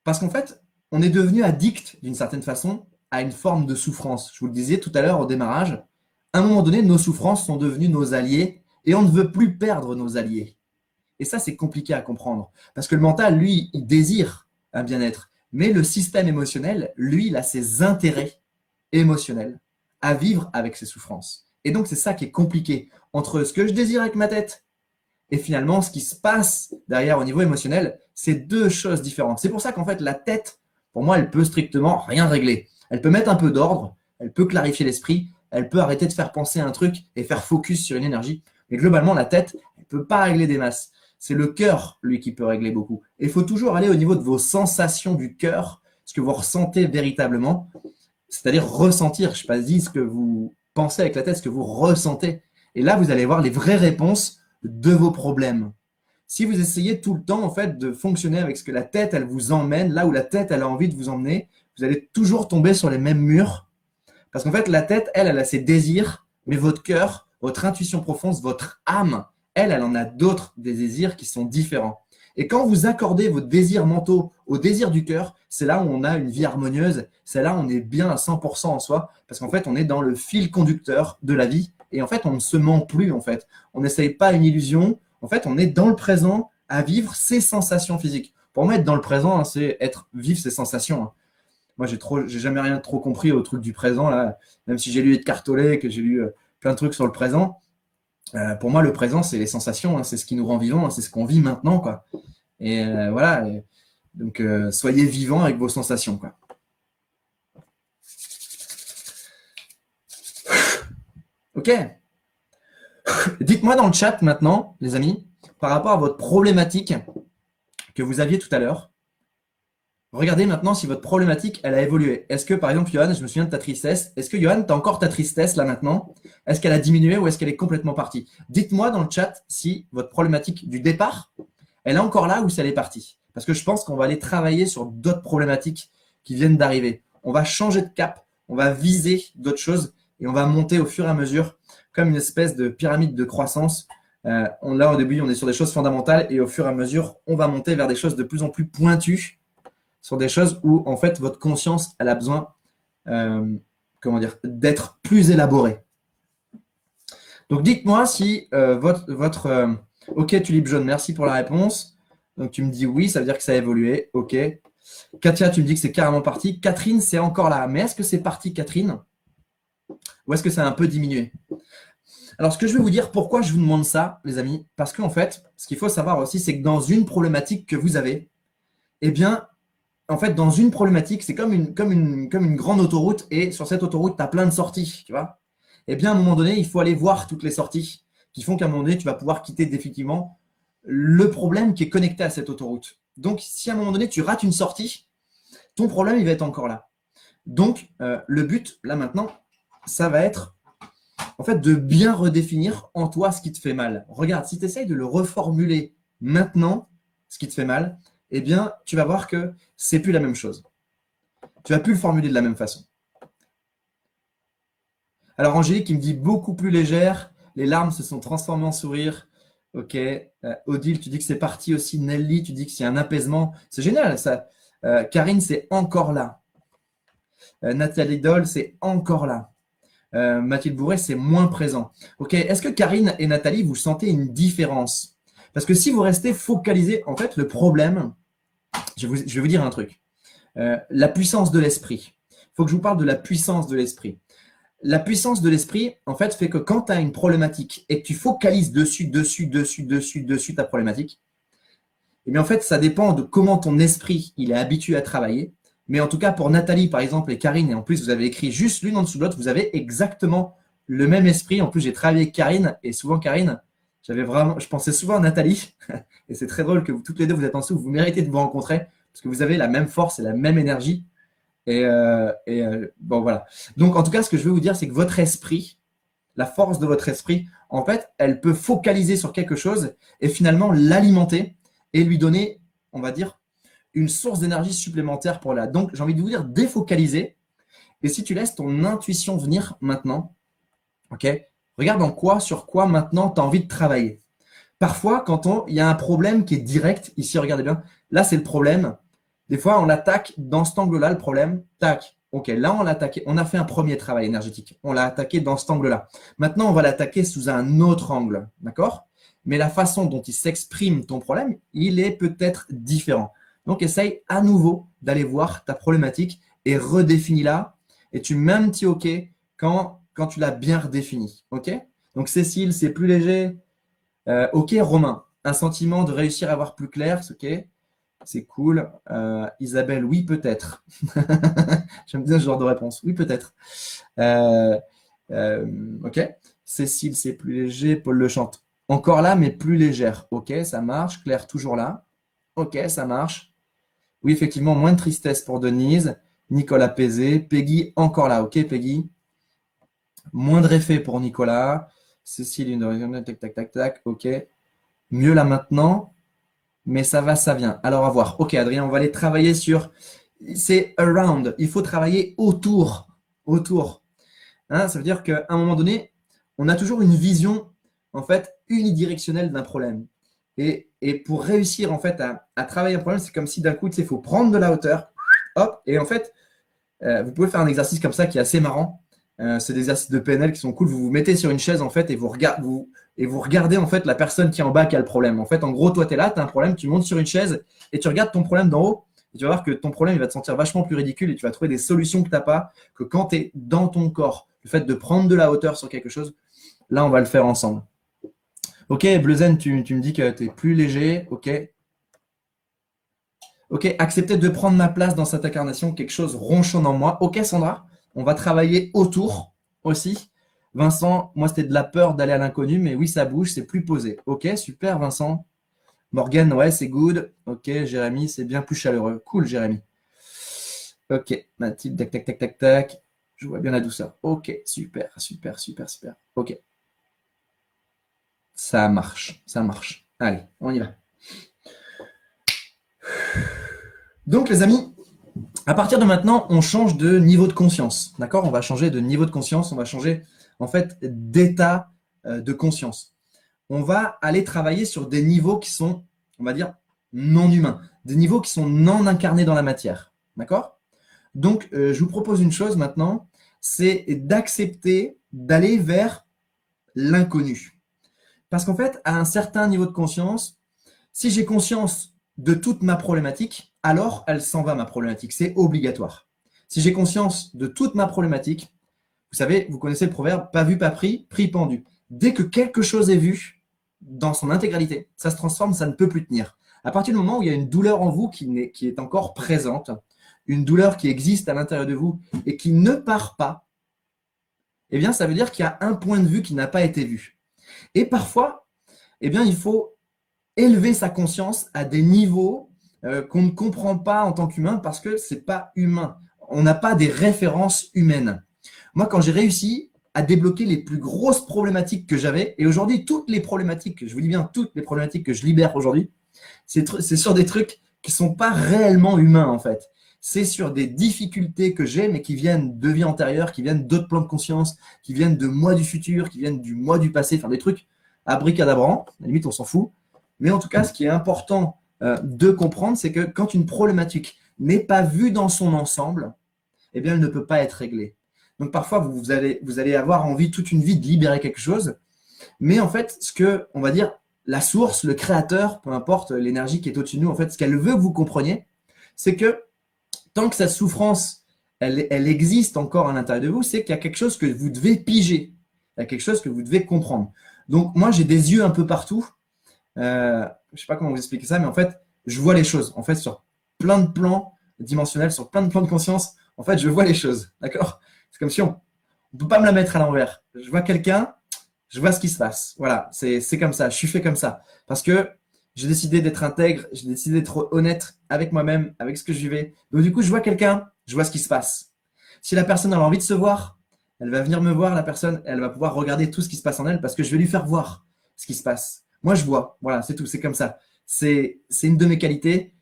Parce qu'en fait, on est devenu addict d'une certaine façon à une forme de souffrance. Je vous le disais tout à l'heure au démarrage, à un moment donné, nos souffrances sont devenues nos alliés et on ne veut plus perdre nos alliés. Et ça, c'est compliqué à comprendre. Parce que le mental, lui, il désire un bien-être. Mais le système émotionnel, lui, il a ses intérêts émotionnels à vivre avec ses souffrances. Et donc, c'est ça qui est compliqué entre ce que je désire avec ma tête et finalement ce qui se passe derrière au niveau émotionnel. C'est deux choses différentes. C'est pour ça qu'en fait, la tête, pour moi, elle peut strictement rien régler. Elle peut mettre un peu d'ordre, elle peut clarifier l'esprit, elle peut arrêter de faire penser à un truc et faire focus sur une énergie. Mais globalement, la tête, elle ne peut pas régler des masses. C'est le cœur, lui, qui peut régler beaucoup. Et il faut toujours aller au niveau de vos sensations du cœur, ce que vous ressentez véritablement, c'est-à-dire ressentir. Je ne sais pas dit ce que vous pensez avec la tête, ce que vous ressentez. Et là, vous allez voir les vraies réponses de vos problèmes. Si vous essayez tout le temps, en fait, de fonctionner avec ce que la tête, elle vous emmène, là où la tête, elle a envie de vous emmener, vous allez toujours tomber sur les mêmes murs. Parce qu'en fait, la tête, elle a ses désirs, mais votre cœur, votre intuition profonde, votre âme, elle en a d'autres des désirs qui sont différents. Et quand vous accordez vos désirs mentaux au désir du cœur, c'est là où on a une vie harmonieuse, c'est là où on est bien à 100% en soi, parce qu'en fait, on est dans le fil conducteur de la vie, et en fait, on ne se ment plus, en fait. On n'essaye pas une illusion, en fait, on est dans le présent à vivre ses sensations physiques. Pour moi, être dans le présent, hein, c'est vivre ses sensations. Hein. Moi, j'ai jamais rien trop compris au truc du présent, là, même si j'ai lu Edgar Tolle, que j'ai lu plein de trucs sur le présent. Pour moi, le présent, c'est les sensations, hein, c'est ce qui nous rend vivants, hein, c'est ce qu'on vit maintenant, quoi. Et voilà. Donc, soyez vivants avec vos sensations, quoi. Ok. Dites-moi dans le chat maintenant, les amis, par rapport à votre problématique que vous aviez tout à l'heure. Regardez maintenant si votre problématique, elle a évolué. Est-ce que, par exemple, Johan, je me souviens de ta tristesse. Est-ce que, Johan, tu as encore ta tristesse là maintenant? Est-ce qu'elle a diminué ou est-ce qu'elle est complètement partie? Dites-moi dans le chat si votre problématique du départ, elle est encore là ou si elle est partie. Parce que je pense qu'on va aller travailler sur d'autres problématiques qui viennent d'arriver. On va changer de cap, on va viser d'autres choses et on va monter au fur et à mesure comme une espèce de pyramide de croissance. Là, au début, on est sur des choses fondamentales et au fur et à mesure, on va monter vers des choses de plus en plus pointues, sur des choses où, en fait, votre conscience, elle a besoin d'être plus élaborée. Donc, dites-moi si Ok, Tulipe Jaune, merci pour la réponse. Donc, tu me dis oui, ça veut dire que ça a évolué. Ok. Katia, tu me dis que c'est carrément parti. Catherine, c'est encore là. Mais est-ce que c'est parti, Catherine? Ou est-ce que ça a un peu diminué? Alors, ce que je vais vous dire, pourquoi je vous demande ça, les amis? Parce qu'en fait, ce qu'il faut savoir aussi, c'est que dans une problématique que vous avez, eh bien, en fait, dans une problématique, c'est comme une grande autoroute et sur cette autoroute, tu as plein de sorties, tu vois. Eh bien, à un moment donné, il faut aller voir toutes les sorties qui font qu'à un moment donné, tu vas pouvoir quitter définitivement le problème qui est connecté à cette autoroute. Donc, si à un moment donné, tu rates une sortie, ton problème, il va être encore là. Donc, le but, là maintenant, ça va être en fait de bien redéfinir en toi ce qui te fait mal. Regarde, si tu essayes de le reformuler maintenant, ce qui te fait mal, eh bien, tu vas voir que c'est plus la même chose. Tu vas plus le formuler de la même façon. Alors, Angélique qui me dit beaucoup plus légère, les larmes se sont transformées en sourire. Ok. Odile, tu dis que c'est parti aussi. Nelly, tu dis qu'il y a un apaisement. C'est génial, ça. Karine, c'est encore là. Nathalie Doll, c'est encore là. Mathilde Bourret, c'est moins présent. Ok. Est-ce que Karine et Nathalie, vous sentez une différence? Parce que si vous restez focalisé, en fait, le problème, je vais vous dire un truc. La puissance de l'esprit. Il faut que je vous parle de la puissance de l'esprit. La puissance de l'esprit, en fait, fait que quand tu as une problématique et que tu focalises dessus ta problématique, eh bien, en fait, ça dépend de comment ton esprit il est habitué à travailler. Mais en tout cas, pour Nathalie, par exemple, et Karine, et en plus, vous avez écrit juste l'une en dessous de l'autre, vous avez exactement le même esprit. En plus, j'ai travaillé avec Karine, et souvent, Karine, je pensais souvent à Nathalie, et c'est très drôle que toutes les deux, vous êtes en dessous, vous méritez de vous rencontrer, parce que vous avez la même force et la même énergie. Bon, voilà. Donc, en tout cas, ce que je veux vous dire, c'est que votre esprit, la force de votre esprit, en fait, elle peut focaliser sur quelque chose et finalement l'alimenter et lui donner, on va dire, une source d'énergie supplémentaire pour là. Donc, j'ai envie de vous dire défocaliser. Et si tu laisses ton intuition venir maintenant, ok, regarde sur quoi maintenant tu as envie de travailler. Parfois, il y a un problème qui est direct, ici, regardez bien, là, c'est le problème. Des fois, on l'attaque dans cet angle-là, le problème. Tac. OK, là, on l'a attaqué. On a fait un premier travail énergétique. On l'a attaqué dans cet angle-là. Maintenant, on va l'attaquer sous un autre angle. D'accord? Mais la façon dont il s'exprime ton problème, il est peut-être différent. Donc, essaye à nouveau d'aller voir ta problématique et redéfinis-la. Et tu mets un petit OK quand tu l'as bien redéfini. OK? Donc, Cécile, c'est plus léger. OK, Romain, un sentiment de réussir à voir plus clair, OK, c'est cool. Isabelle, oui, peut-être. J'aime bien ce genre de réponse. Oui, peut-être. OK. Cécile, c'est plus léger. Paul le chante. Encore là, mais plus légère. OK, ça marche. Claire, toujours là. OK, ça marche. Oui, effectivement, moins de tristesse pour Denise. Nicolas Pézé. Peggy, encore là. OK, Peggy. Moindre effet pour Nicolas. Cécile, tac, tac, tac, tac. OK. Mieux là maintenant, mais ça va, ça vient. Alors, à voir. OK, Adrien, on va aller travailler sur… C'est around. Il faut travailler autour. Autour. Hein, ça veut dire qu'à un moment donné, on a toujours une vision, en fait, unidirectionnelle d'un problème. Et pour réussir, en fait, à travailler un problème, c'est comme si d'un coup, tu sais, il faut prendre de la hauteur. Hop. Et en fait, vous pouvez faire un exercice comme ça qui est assez marrant. C'est des exercices de PNL qui sont cool. Vous vous mettez sur une chaise, en fait, et vous regardez, en fait, la personne qui est en bas qui a le problème. En fait, en gros, toi, tu es là, tu as un problème, tu montes sur une chaise et tu regardes ton problème d'en haut. Et tu vas voir que ton problème, il va te sentir vachement plus ridicule et tu vas trouver des solutions que tu n'as pas, que quand tu es dans ton corps, le fait de prendre de la hauteur sur quelque chose, là, on va le faire ensemble. OK, Bleuzen, tu me dis que tu es plus léger. OK. OK, accepter de prendre ma place dans cette incarnation, quelque chose ronchonne en moi. OK, Sandra, on va travailler autour aussi. Vincent, moi, c'était de la peur d'aller à l'inconnu, mais oui, ça bouge, c'est plus posé. OK, super, Vincent. Morgan, ouais, c'est good. OK, Jérémy, c'est bien plus chaleureux. Cool, Jérémy. OK, Mathilde, tac, tac, tac, tac, tac. Je vois bien la douceur. OK, super, super, super, super. OK. Ça marche, ça marche. Allez, on y va. Donc, les amis, à partir de maintenant, on change de niveau de conscience. D'accord? On va changer de niveau de conscience, on va changer en fait d'état de conscience. On va aller travailler sur des niveaux qui sont, on va dire, non humains, des niveaux qui sont non incarnés dans la matière. D'accord? Donc, je vous propose une chose maintenant, c'est d'accepter d'aller vers l'inconnu. Parce qu'en fait, à un certain niveau de conscience, si j'ai conscience de toute ma problématique, alors elle s'en va, ma problématique. C'est obligatoire. Si j'ai conscience de toute ma problématique, vous savez, vous connaissez le proverbe, pas vu, pas pris, pris, pendu. Dès que quelque chose est vu dans son intégralité, ça se transforme, ça ne peut plus tenir. À partir du moment où il y a une douleur en vous qui est encore présente, une douleur qui existe à l'intérieur de vous et qui ne part pas, eh bien, ça veut dire qu'il y a un point de vue qui n'a pas été vu. Et parfois, eh bien, il faut élever sa conscience à des niveaux qu'on ne comprend pas en tant qu'humain parce que ce n'est pas humain. On n'a pas des références humaines. Moi, quand j'ai réussi à débloquer les plus grosses problématiques que j'avais, et aujourd'hui, toutes les problématiques, je vous dis bien toutes les problématiques que je libère aujourd'hui, c'est sur des trucs qui ne sont pas réellement humains en fait. C'est sur des difficultés que j'ai, mais qui viennent de vie antérieure, qui viennent d'autres plans de conscience, qui viennent de moi du futur, qui viennent du moi du passé, enfin des trucs abricadabrants, à la limite on s'en fout. Mais en tout cas, ce qui est important de comprendre, c'est que quand une problématique n'est pas vue dans son ensemble, eh bien, elle ne peut pas être réglée. Donc parfois, vous allez avoir envie toute une vie de libérer quelque chose, mais en fait, ce que, on va dire, la source, le créateur, peu importe l'énergie qui est au-dessus de nous, en fait, ce qu'elle veut que vous compreniez, c'est que tant que cette souffrance, elle existe encore à l'intérieur de vous, c'est qu'il y a quelque chose que vous devez piger, il y a quelque chose que vous devez comprendre. Donc moi, j'ai des yeux un peu partout. Je ne sais pas comment vous expliquer ça, mais en fait, je vois les choses. En fait, sur plein de plans dimensionnels, sur plein de plans de conscience, en fait, je vois les choses. D'accord? C'est comme si on ne peut pas me la mettre à l'envers. Je vois quelqu'un, je vois ce qui se passe. Voilà, c'est comme ça. Je suis fait comme ça. Parce que j'ai décidé d'être intègre, j'ai décidé d'être honnête avec moi-même, avec ce que je vivais. Donc, du coup, je vois quelqu'un, je vois ce qui se passe. Si la personne a envie de se voir, elle va venir me voir, la personne, elle va pouvoir regarder tout ce qui se passe en elle parce que je vais lui faire voir ce qui se passe. Moi, je vois. Voilà, c'est tout. C'est comme ça. C'est une de mes qualités.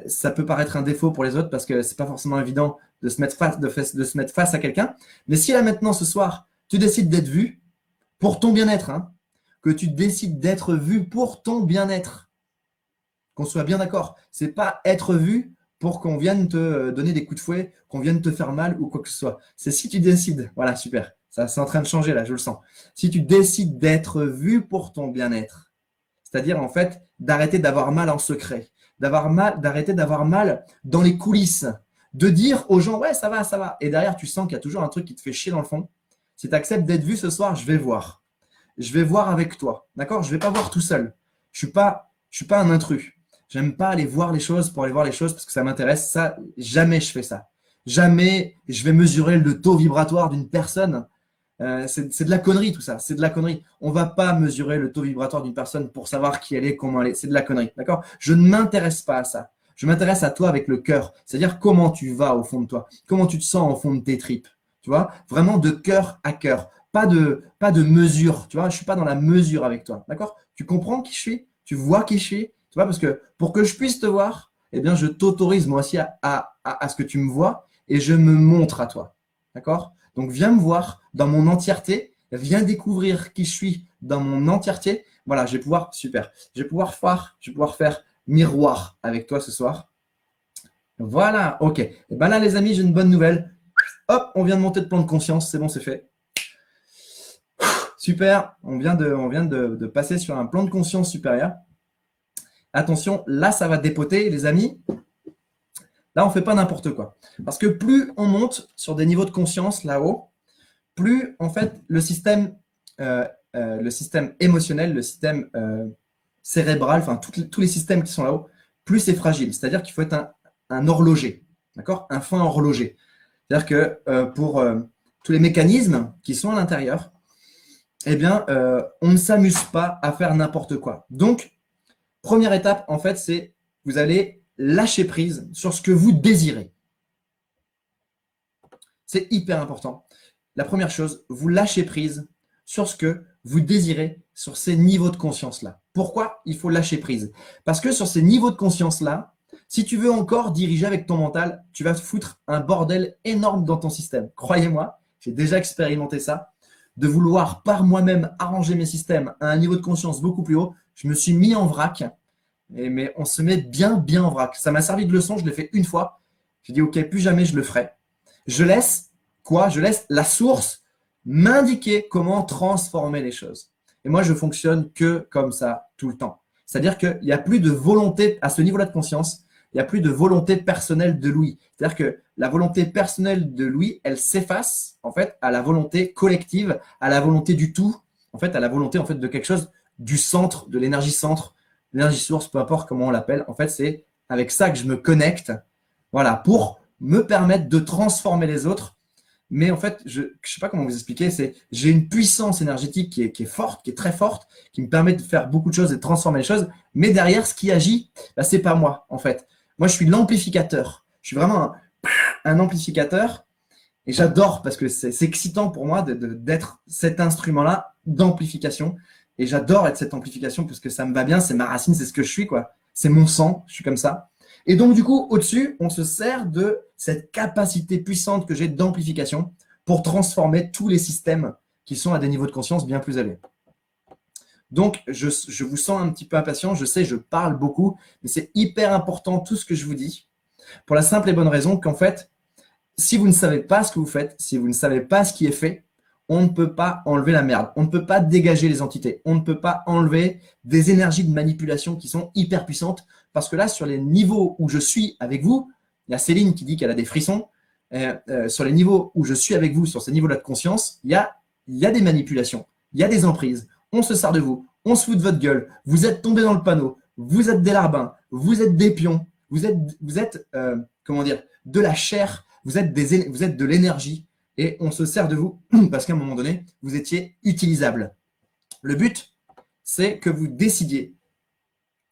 Ça peut paraître un défaut pour les autres parce que c'est pas forcément évident de se mettre face à quelqu'un. Mais si là maintenant, ce soir, tu décides d'être vu pour ton bien-être, hein, que tu décides d'être vu pour ton bien-être. Qu'on soit bien d'accord. Ce n'est pas être vu pour qu'on vienne te donner des coups de fouet, qu'on vienne te faire mal ou quoi que ce soit. C'est si tu décides. Voilà, super. Ça, c'est en train de changer là, je le sens. Si tu décides d'être vu pour ton bien-être, c'est-à-dire en fait d'arrêter d'avoir mal en secret, d'arrêter d'avoir mal dans les coulisses, de dire aux gens ouais ça va, ça va. Et derrière tu sens qu'il y a toujours un truc qui te fait chier dans le fond. Si tu acceptes d'être vu ce soir, je vais voir. Je vais voir avec toi, d'accord? Je ne vais pas voir tout seul. Je suis pas un intrus. J'aime pas aller voir les choses pour aller voir les choses parce que ça m'intéresse. Ça, jamais je fais ça. Jamais je vais mesurer le taux vibratoire d'une personne. C'est de la connerie tout ça. C'est de la connerie. On va pas mesurer le taux vibratoire d'une personne pour savoir qui elle est, comment elle est. C'est de la connerie, d'accord? Je ne m'intéresse pas à ça. Je m'intéresse à toi avec le cœur. C'est-à-dire comment tu vas au fond de toi. Comment tu te sens au fond de tes tripes. Tu vois? Vraiment de cœur à cœur. Pas de mesure. Tu vois? Je suis pas dans la mesure avec toi. D'accord? Tu comprends qui je suis? Tu vois qui je suis? Tu vois, parce que pour que je puisse te voir, eh bien, je t'autorise moi aussi à ce que tu me vois et je me montre à toi. D'accord? Donc, viens me voir dans mon entièreté. Viens découvrir qui je suis dans mon entièreté. Voilà, je vais pouvoir, super. Je vais pouvoir faire miroir avec toi ce soir. Voilà, ok. Et bien là, les amis, j'ai une bonne nouvelle. Hop, on vient de monter de plan de conscience. C'est bon, c'est fait. Super. On vient de passer sur un plan de conscience supérieur. Attention, là, ça va dépoter, les amis. Là, on ne fait pas n'importe quoi. Parce que plus on monte sur des niveaux de conscience là-haut, plus, en fait, le système émotionnel, le système cérébral, enfin, tous les systèmes qui sont là-haut, plus c'est fragile. C'est-à-dire qu'il faut être un horloger, d'accord? Un fin horloger. C'est-à-dire que pour tous les mécanismes qui sont à l'intérieur, eh bien, on ne s'amuse pas à faire n'importe quoi. Donc, première étape, en fait, c'est vous allez lâcher prise sur ce que vous désirez. C'est hyper important. La première chose, vous lâchez prise sur ce que vous désirez, sur ces niveaux de conscience-là. Pourquoi il faut lâcher prise? Parce que sur ces niveaux de conscience-là, si tu veux encore diriger avec ton mental, tu vas te foutre un bordel énorme dans ton système. Croyez-moi, j'ai déjà expérimenté ça. De vouloir par moi-même arranger mes systèmes à un niveau de conscience beaucoup plus haut, je me suis mis en vrac. Mais on se met bien en vrac. Ça m'a servi de leçon, je l'ai fait une fois. J'ai dit, ok, plus jamais je le ferai. Je laisse quoi? Je laisse la source m'indiquer comment transformer les choses. Et moi, je fonctionne que comme ça tout le temps. C'est-à-dire qu'il n'y a plus de volonté, à ce niveau-là de conscience, il n'y a plus de volonté personnelle de Louis. C'est-à-dire que la volonté personnelle de Louis, elle s'efface en fait à la volonté collective, à la volonté du tout, en fait à la volonté en fait de quelque chose du centre, de l'énergie centre, l'énergie source, peu importe comment on l'appelle. En fait, c'est avec ça que je me connecte, voilà, pour me permettre de transformer les autres. Mais en fait, je ne sais pas comment vous expliquer, j'ai une puissance énergétique qui est forte, qui est très forte, qui me permet de faire beaucoup de choses et de transformer les choses. Mais derrière, ce qui agit, bah, ce n'est pas moi, en fait. Moi, je suis l'amplificateur. Je suis vraiment un amplificateur. Et j'adore parce que c'est excitant pour moi d'être cet instrument-là d'amplification. Et j'adore être cette amplification parce que ça me va bien, c'est ma racine, c'est ce que je suis, quoi. C'est mon sang, je suis comme ça. Et donc, du coup, au-dessus, on se sert de cette capacité puissante que j'ai d'amplification pour transformer tous les systèmes qui sont à des niveaux de conscience bien plus élevés. Donc, je vous sens un petit peu impatient. Je sais, je parle beaucoup, mais c'est hyper important tout ce que je vous dis pour la simple et bonne raison qu'en fait, si vous ne savez pas ce que vous faites, si vous ne savez pas ce qui est fait, on ne peut pas enlever la merde. On ne peut pas dégager les entités. On ne peut pas enlever des énergies de manipulation qui sont hyper puissantes. Parce que là, sur les niveaux où je suis avec vous, il y a Céline qui dit qu'elle a des frissons. Sur les niveaux où je suis avec vous, sur ces niveaux-là de conscience, il y a des manipulations, il y a des emprises. On se sert de vous, on se fout de votre gueule. Vous êtes tombé dans le panneau, vous êtes des larbins, vous êtes des pions, vous êtes comment dire, de la chair, vous êtes de l'énergie. Et on se sert de vous parce qu'à un moment donné, vous étiez utilisable. Le but, c'est que vous décidiez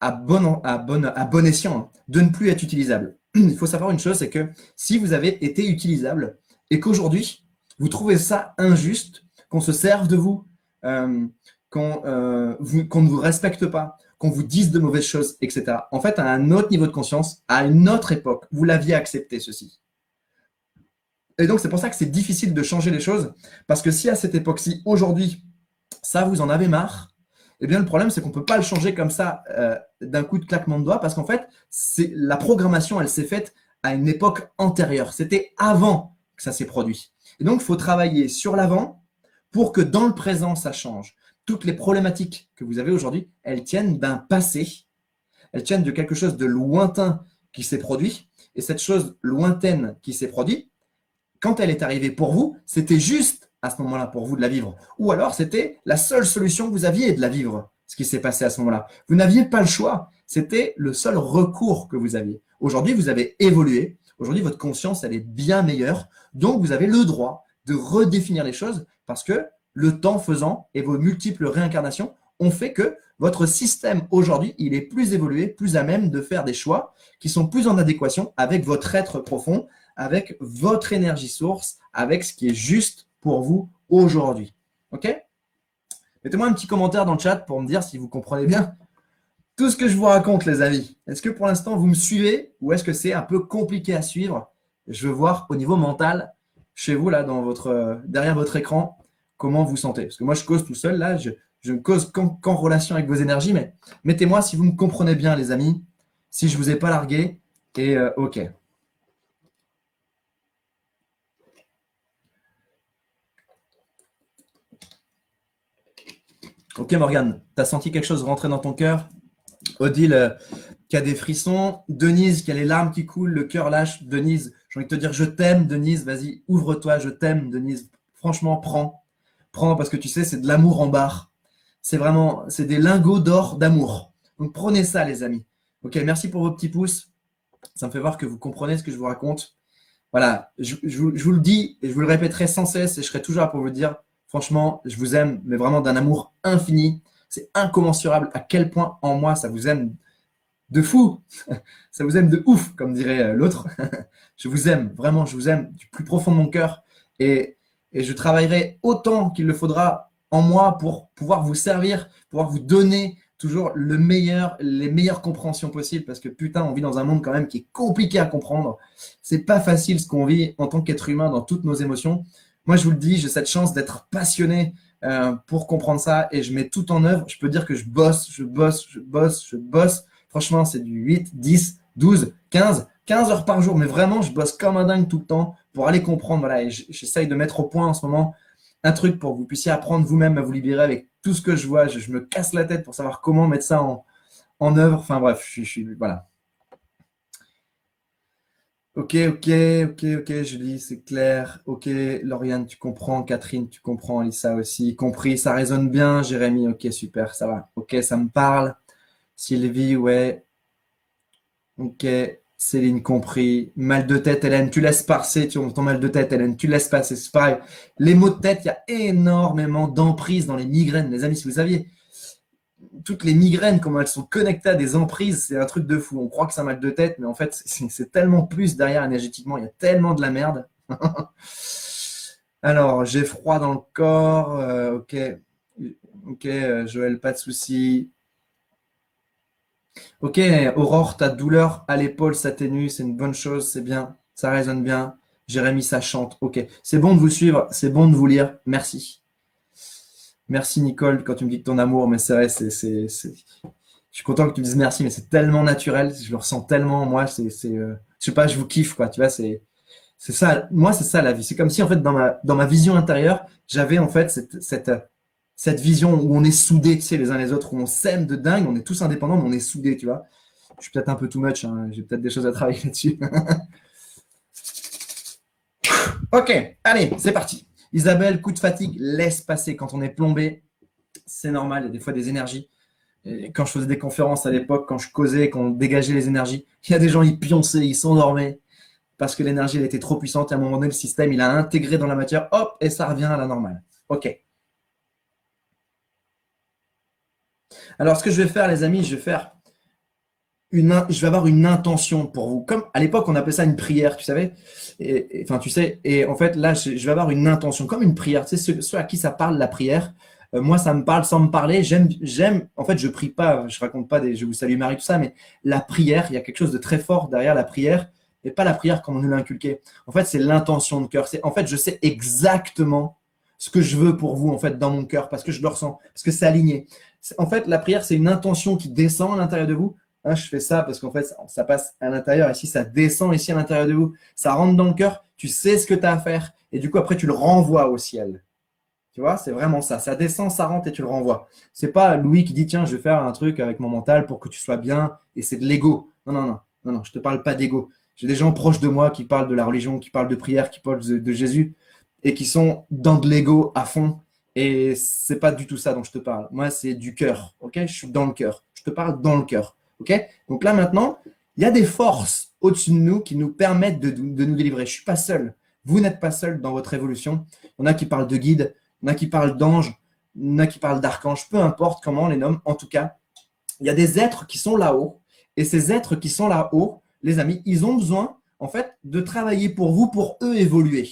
à bon escient de ne plus être utilisable. Il faut savoir une chose, c'est que si vous avez été utilisable et qu'aujourd'hui, vous trouvez ça injuste, qu'on se serve de vous, qu'on ne vous respecte pas, qu'on vous dise de mauvaises choses, etc. En fait, à un autre niveau de conscience, à une autre époque, vous l'aviez accepté ceci. Et donc, c'est pour ça que c'est difficile de changer les choses, parce que si à cette époque-ci, aujourd'hui, ça, vous en avez marre, Eh bien, le problème, c'est qu'on ne peut pas le changer comme ça d'un coup de claquement de doigts parce qu'en fait, la programmation, elle s'est faite à une époque antérieure. C'était avant que ça s'est produit. Et donc, il faut travailler sur l'avant pour que dans le présent, ça change. Toutes les problématiques que vous avez aujourd'hui, elles tiennent d'un passé, elles tiennent de quelque chose de lointain qui s'est produit. Et cette chose lointaine qui s'est produite, quand elle est arrivée pour vous, c'était juste à ce moment-là pour vous de la vivre. Ou alors, c'était la seule solution que vous aviez de la vivre, ce qui s'est passé à ce moment-là. Vous n'aviez pas le choix. C'était le seul recours que vous aviez. Aujourd'hui, vous avez évolué. Aujourd'hui, votre conscience, elle est bien meilleure. Donc, vous avez le droit de redéfinir les choses parce que le temps faisant et vos multiples réincarnations ont fait que votre système aujourd'hui, il est plus évolué, plus à même de faire des choix qui sont plus en adéquation avec votre être profond, avec votre énergie source, avec ce qui est juste pour vous aujourd'hui. OK? Mettez-moi un petit commentaire dans le chat pour me dire si vous comprenez bien tout ce que je vous raconte, les amis. Est-ce que pour l'instant, vous me suivez ou est-ce que c'est un peu compliqué à suivre? Je veux voir au niveau mental, chez vous, là, derrière votre écran, comment vous sentez. Parce que moi, je cause tout seul, là, je ne cause qu'en relation avec vos énergies, mais mettez-moi si vous me comprenez bien, les amis, si je ne vous ai pas largué. Et OK. Ok, Morgane, tu as senti quelque chose rentrer dans ton cœur? Odile qui a des frissons. Denise qui a les larmes qui coulent, le cœur lâche. Denise, j'ai envie de te dire je t'aime, Denise. Vas-y, ouvre-toi, je t'aime, Denise. Franchement, prends. Prends parce que tu sais, c'est de l'amour en barre. C'est des lingots d'or d'amour. Donc prenez ça, les amis. Ok, merci pour vos petits pouces. Ça me fait voir que vous comprenez ce que je vous raconte. Voilà, je vous le dis et je vous le répéterai sans cesse et je serai toujours là pour vous le dire. Franchement, je vous aime, mais vraiment d'un amour infini. C'est incommensurable à quel point en moi ça vous aime de fou. Ça vous aime de ouf, comme dirait l'autre. Je vous aime, vraiment, je vous aime du plus profond de mon cœur. Et je travaillerai autant qu'il le faudra en moi pour pouvoir vous servir, pouvoir vous donner toujours les meilleures compréhensions possibles. Parce que putain, on vit dans un monde quand même qui est compliqué à comprendre. C'est pas facile ce qu'on vit en tant qu'être humain dans toutes nos émotions. Moi, je vous le dis, j'ai cette chance d'être passionné pour comprendre ça et je mets tout en œuvre. Je peux dire que je bosse. Franchement, c'est du 8, 10, 12, 15 heures par jour. Mais vraiment, je bosse comme un dingue tout le temps pour aller comprendre. Voilà, et j'essaye de mettre au point en ce moment un truc pour que vous puissiez apprendre vous-même à vous libérer avec tout ce que je vois. Je me casse la tête pour savoir comment mettre ça en œuvre. Enfin bref, voilà. Ok, Julie, c'est clair. Ok, Lauriane, tu comprends. Catherine, tu comprends. Lisa aussi, compris. Ça résonne bien. Jérémy, ok, super, ça va. Ok, ça me parle. Sylvie, ouais. Ok, Céline, compris. Mal de tête, Hélène, tu laisses passer ton mal de tête, Hélène, tu laisses passer. C'est pareil. Les maux de tête, il y a énormément d'emprise dans les migraines. Les amis, si vous saviez, toutes les migraines, comment elles sont connectées à des emprises, c'est un truc de fou. On croit que c'est un mal de tête, mais en fait, c'est tellement plus derrière énergétiquement. Il y a tellement de la merde. Alors, j'ai froid dans le corps. Ok, Joël, pas de souci. Ok, Aurore, ta douleur à l'épaule s'atténue, c'est une bonne chose, c'est bien, ça résonne bien. Jérémy, ça chante. Ok, c'est bon de vous suivre, c'est bon de vous lire. Merci. Merci Nicole quand tu me dis que ton amour, mais c'est vrai, je suis content que tu me dises merci, mais c'est tellement naturel, je le ressens tellement, moi, je sais pas, je vous kiffe, quoi, tu vois, c'est ça, moi, c'est ça la vie. C'est comme si, en fait, dans ma vision intérieure, j'avais, en fait, cette vision où on est soudés, tu sais, les uns les autres, où on s'aime de dingue, on est tous indépendants, mais on est soudés, tu vois. Je suis peut-être un peu too much, hein, j'ai peut-être des choses à travailler là-dessus. Ok, allez, c'est parti. Isabelle, coup de fatigue, laisse passer. Quand on est plombé, c'est normal, il y a des fois des énergies. Et quand je faisais des conférences à l'époque, quand je causais, quand on dégageait les énergies, il y a des gens, ils pionçaient, ils s'endormaient parce que l'énergie, elle était trop puissante. Et à un moment donné, le système, il a intégré dans la matière, hop, et ça revient à la normale. Ok. Alors, ce que je vais faire, les amis, je vais avoir une intention pour vous. Comme à l'époque, on appelait ça une prière, tu savais. Enfin, tu sais. Et en fait, là, je vais avoir une intention, comme une prière. Tu sais, ceux à qui ça parle, la prière. Moi, ça me parle sans me parler. J'aime. En fait, je prie pas. Je raconte pas je vous salue Marie, tout ça. Mais la prière, il y a quelque chose de très fort derrière la prière. Et pas la prière comme on nous l'a inculqué. En fait, c'est l'intention de cœur. En fait, je sais exactement ce que je veux pour vous, en fait, dans mon cœur, parce que je le ressens, parce que c'est aligné. En fait, la prière, c'est une intention qui descend à l'intérieur de vous. Hein, je fais ça parce qu'en fait, ça passe à l'intérieur. Ici, ça descend ici à l'intérieur de vous. Ça rentre dans le cœur. Tu sais ce que tu as à faire. Et du coup, après, tu le renvoies au ciel. Tu vois, c'est vraiment ça. Ça descend, ça rentre et tu le renvoies. C'est pas Louis qui dit, tiens, je vais faire un truc avec mon mental pour que tu sois bien. Et c'est de l'ego. Non, non, non. Non, non, je te parle pas d'ego. J'ai des gens proches de moi qui parlent de la religion, qui parlent de prière, qui parlent de Jésus et qui sont dans de l'ego à fond. Et c'est pas du tout ça dont je te parle. Moi, c'est du cœur. Ok, je suis dans le cœur. Je te parle dans le cœur. Ok. Donc là maintenant, il y a des forces au-dessus de nous qui nous permettent de nous délivrer. Je suis pas seul. Vous n'êtes pas seul dans votre évolution. Il y en a qui parlent de guides, il y en a qui parlent d'anges, il y en a qui parlent d'archanges. Peu importe comment on les nomme. En tout cas, il y a des êtres qui sont là-haut. Et ces êtres qui sont là-haut, les amis, ils ont besoin en fait de travailler pour vous, pour eux évoluer.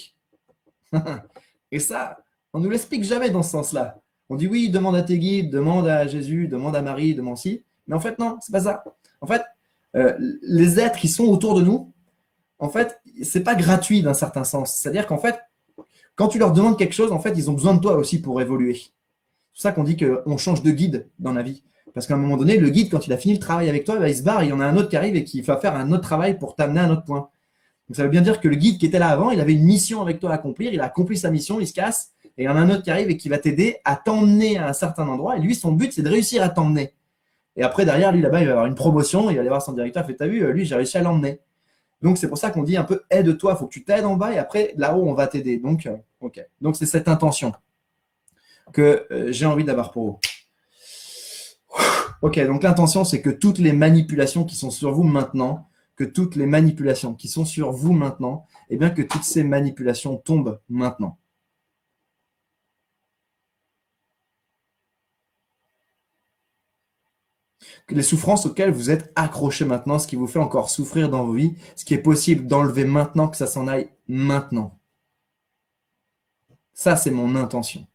Et ça, on ne nous l'explique jamais dans ce sens-là. On dit oui, demande à tes guides, demande à Jésus, demande à Marie, demande ci. Mais en fait, non, c'est pas ça. En fait, les êtres qui sont autour de nous, en fait, c'est pas gratuit d'un certain sens. C'est-à-dire qu'en fait, quand tu leur demandes quelque chose, en fait, ils ont besoin de toi aussi pour évoluer. C'est pour ça qu'on dit qu'on change de guide dans la vie. Parce qu'à un moment donné, le guide, quand il a fini le travail avec toi, il se barre, il y en a un autre qui arrive et qui va faire un autre travail pour t'amener à un autre point. Donc ça veut bien dire que le guide qui était là avant, il avait une mission avec toi à accomplir, il a accompli sa mission, il se casse, et il y en a un autre qui arrive et qui va t'aider à t'emmener à un certain endroit. Et lui, son but, c'est de réussir à t'emmener. Et après, derrière, lui, là-bas, il va avoir une promotion, il va aller voir son directeur, il fait, t'as vu, lui, j'ai réussi à l'emmener. Donc c'est pour ça qu'on dit un peu aide-toi, il faut que tu t'aides en bas, et après, là-haut, on va t'aider. Donc, ok. Donc c'est cette intention que j'ai envie d'avoir pour vous. Ok, donc l'intention, c'est que toutes les manipulations qui sont sur vous maintenant, que toutes les manipulations qui sont sur vous maintenant, eh bien que toutes ces manipulations tombent maintenant. Que les souffrances auxquelles vous êtes accrochés maintenant, ce qui vous fait encore souffrir dans vos vies, ce qui est possible d'enlever maintenant, que ça s'en aille maintenant. Ça, c'est mon intention.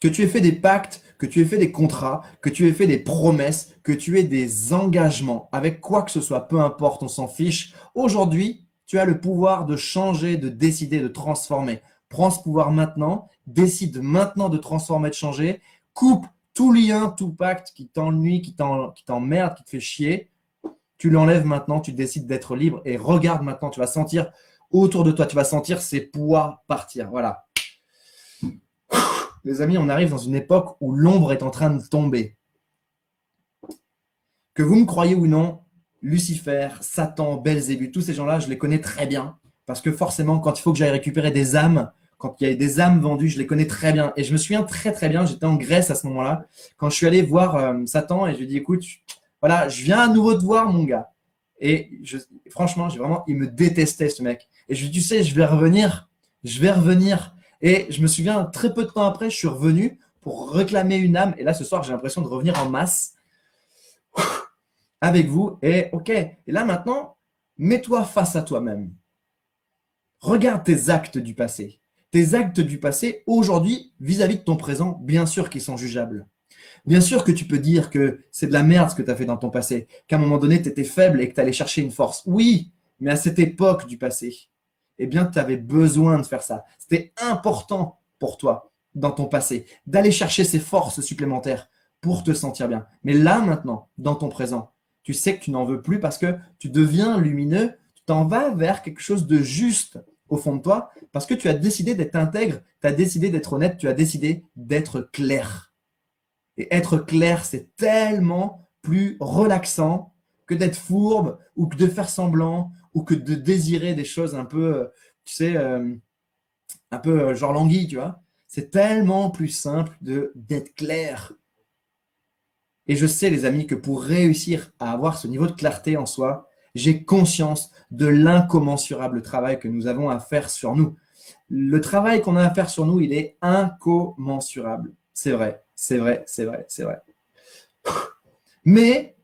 Que tu aies fait des pactes, que tu aies fait des contrats, que tu aies fait des promesses, que tu aies des engagements avec quoi que ce soit, peu importe, on s'en fiche. Aujourd'hui, tu as le pouvoir de changer, de décider, de transformer. Prends ce pouvoir maintenant, décide maintenant de transformer, de changer, coupe tout lien, tout pacte qui t'ennuie, qui t'emmerde, qui te fait chier. Tu l'enlèves maintenant, tu décides d'être libre et regarde maintenant, tu vas sentir autour de toi, tu vas sentir ces poids partir. Voilà. Les amis, on arrive dans une époque où l'ombre est en train de tomber. Que vous me croyez ou non, Lucifer, Satan, Belzébuth, tous ces gens-là, je les connais très bien. Parce que forcément, quand il faut que j'aille récupérer des âmes, quand il y a des âmes vendues, je les connais très bien. Et je me souviens très très bien, j'étais en Grèce à ce moment-là, quand je suis allé voir Satan et je lui ai dit, écoute, voilà, je viens à nouveau te voir, mon gars. Et franchement, il me détestait, ce mec. Et je lui ai dit, tu sais, je vais revenir. Et je me souviens, très peu de temps après, je suis revenu pour réclamer une âme. Et là, ce soir, j'ai l'impression de revenir en masse avec vous. Et ok, et là maintenant, mets-toi face à toi-même. Regarde tes actes du passé. Tes actes du passé, aujourd'hui, vis-à-vis de ton présent, bien sûr qu'ils sont jugeables. Bien sûr que tu peux dire que c'est de la merde ce que tu as fait dans ton passé, qu'à un moment donné, tu étais faible et que tu allais chercher une force. Oui, mais à cette époque du passé, eh bien, tu avais besoin de faire ça. C'était important pour toi, dans ton passé, d'aller chercher ces forces supplémentaires pour te sentir bien. Mais là, maintenant, dans ton présent, tu sais que tu n'en veux plus parce que tu deviens lumineux, tu t'en vas vers quelque chose de juste au fond de toi parce que tu as décidé d'être intègre, tu as décidé d'être honnête, tu as décidé d'être clair. Et être clair, c'est tellement plus relaxant que d'être fourbe ou que de faire semblant ou que de désirer des choses un peu, tu sais, un peu genre languille, tu vois. C'est tellement plus simple d'être clair. Et je sais, les amis, que pour réussir à avoir ce niveau de clarté en soi, j'ai conscience de l'incommensurable travail que nous avons à faire sur nous. Le travail qu'on a à faire sur nous, il est incommensurable. C'est vrai, c'est vrai, c'est vrai, c'est vrai. Mais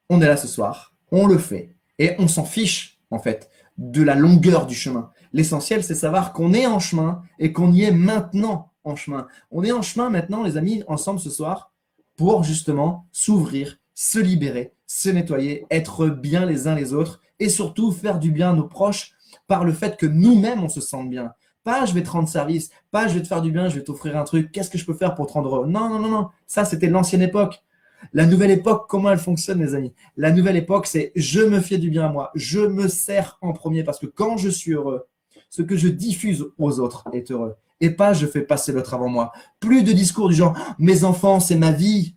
on est là ce soir, on le fait, et on s'en fiche, en fait, de la longueur du chemin. L'essentiel, c'est savoir qu'on est en chemin et qu'on y est maintenant en chemin. On est en chemin maintenant, les amis, ensemble ce soir, pour justement s'ouvrir, se libérer, se nettoyer, être bien les uns les autres et surtout faire du bien à nos proches par le fait que nous-mêmes, on se sente bien. Pas je vais te rendre service, pas je vais te faire du bien, je vais t'offrir un truc, qu'est-ce que je peux faire pour te rendre heureux? Non, non, non, non, ça c'était l'ancienne époque. La nouvelle époque, comment elle fonctionne, les amis? La nouvelle époque, c'est je me fais du bien à moi, je me sers en premier parce que quand je suis heureux, ce que je diffuse aux autres est heureux. Et pas je fais passer l'autre avant moi. Plus de discours du genre mes enfants, c'est ma vie,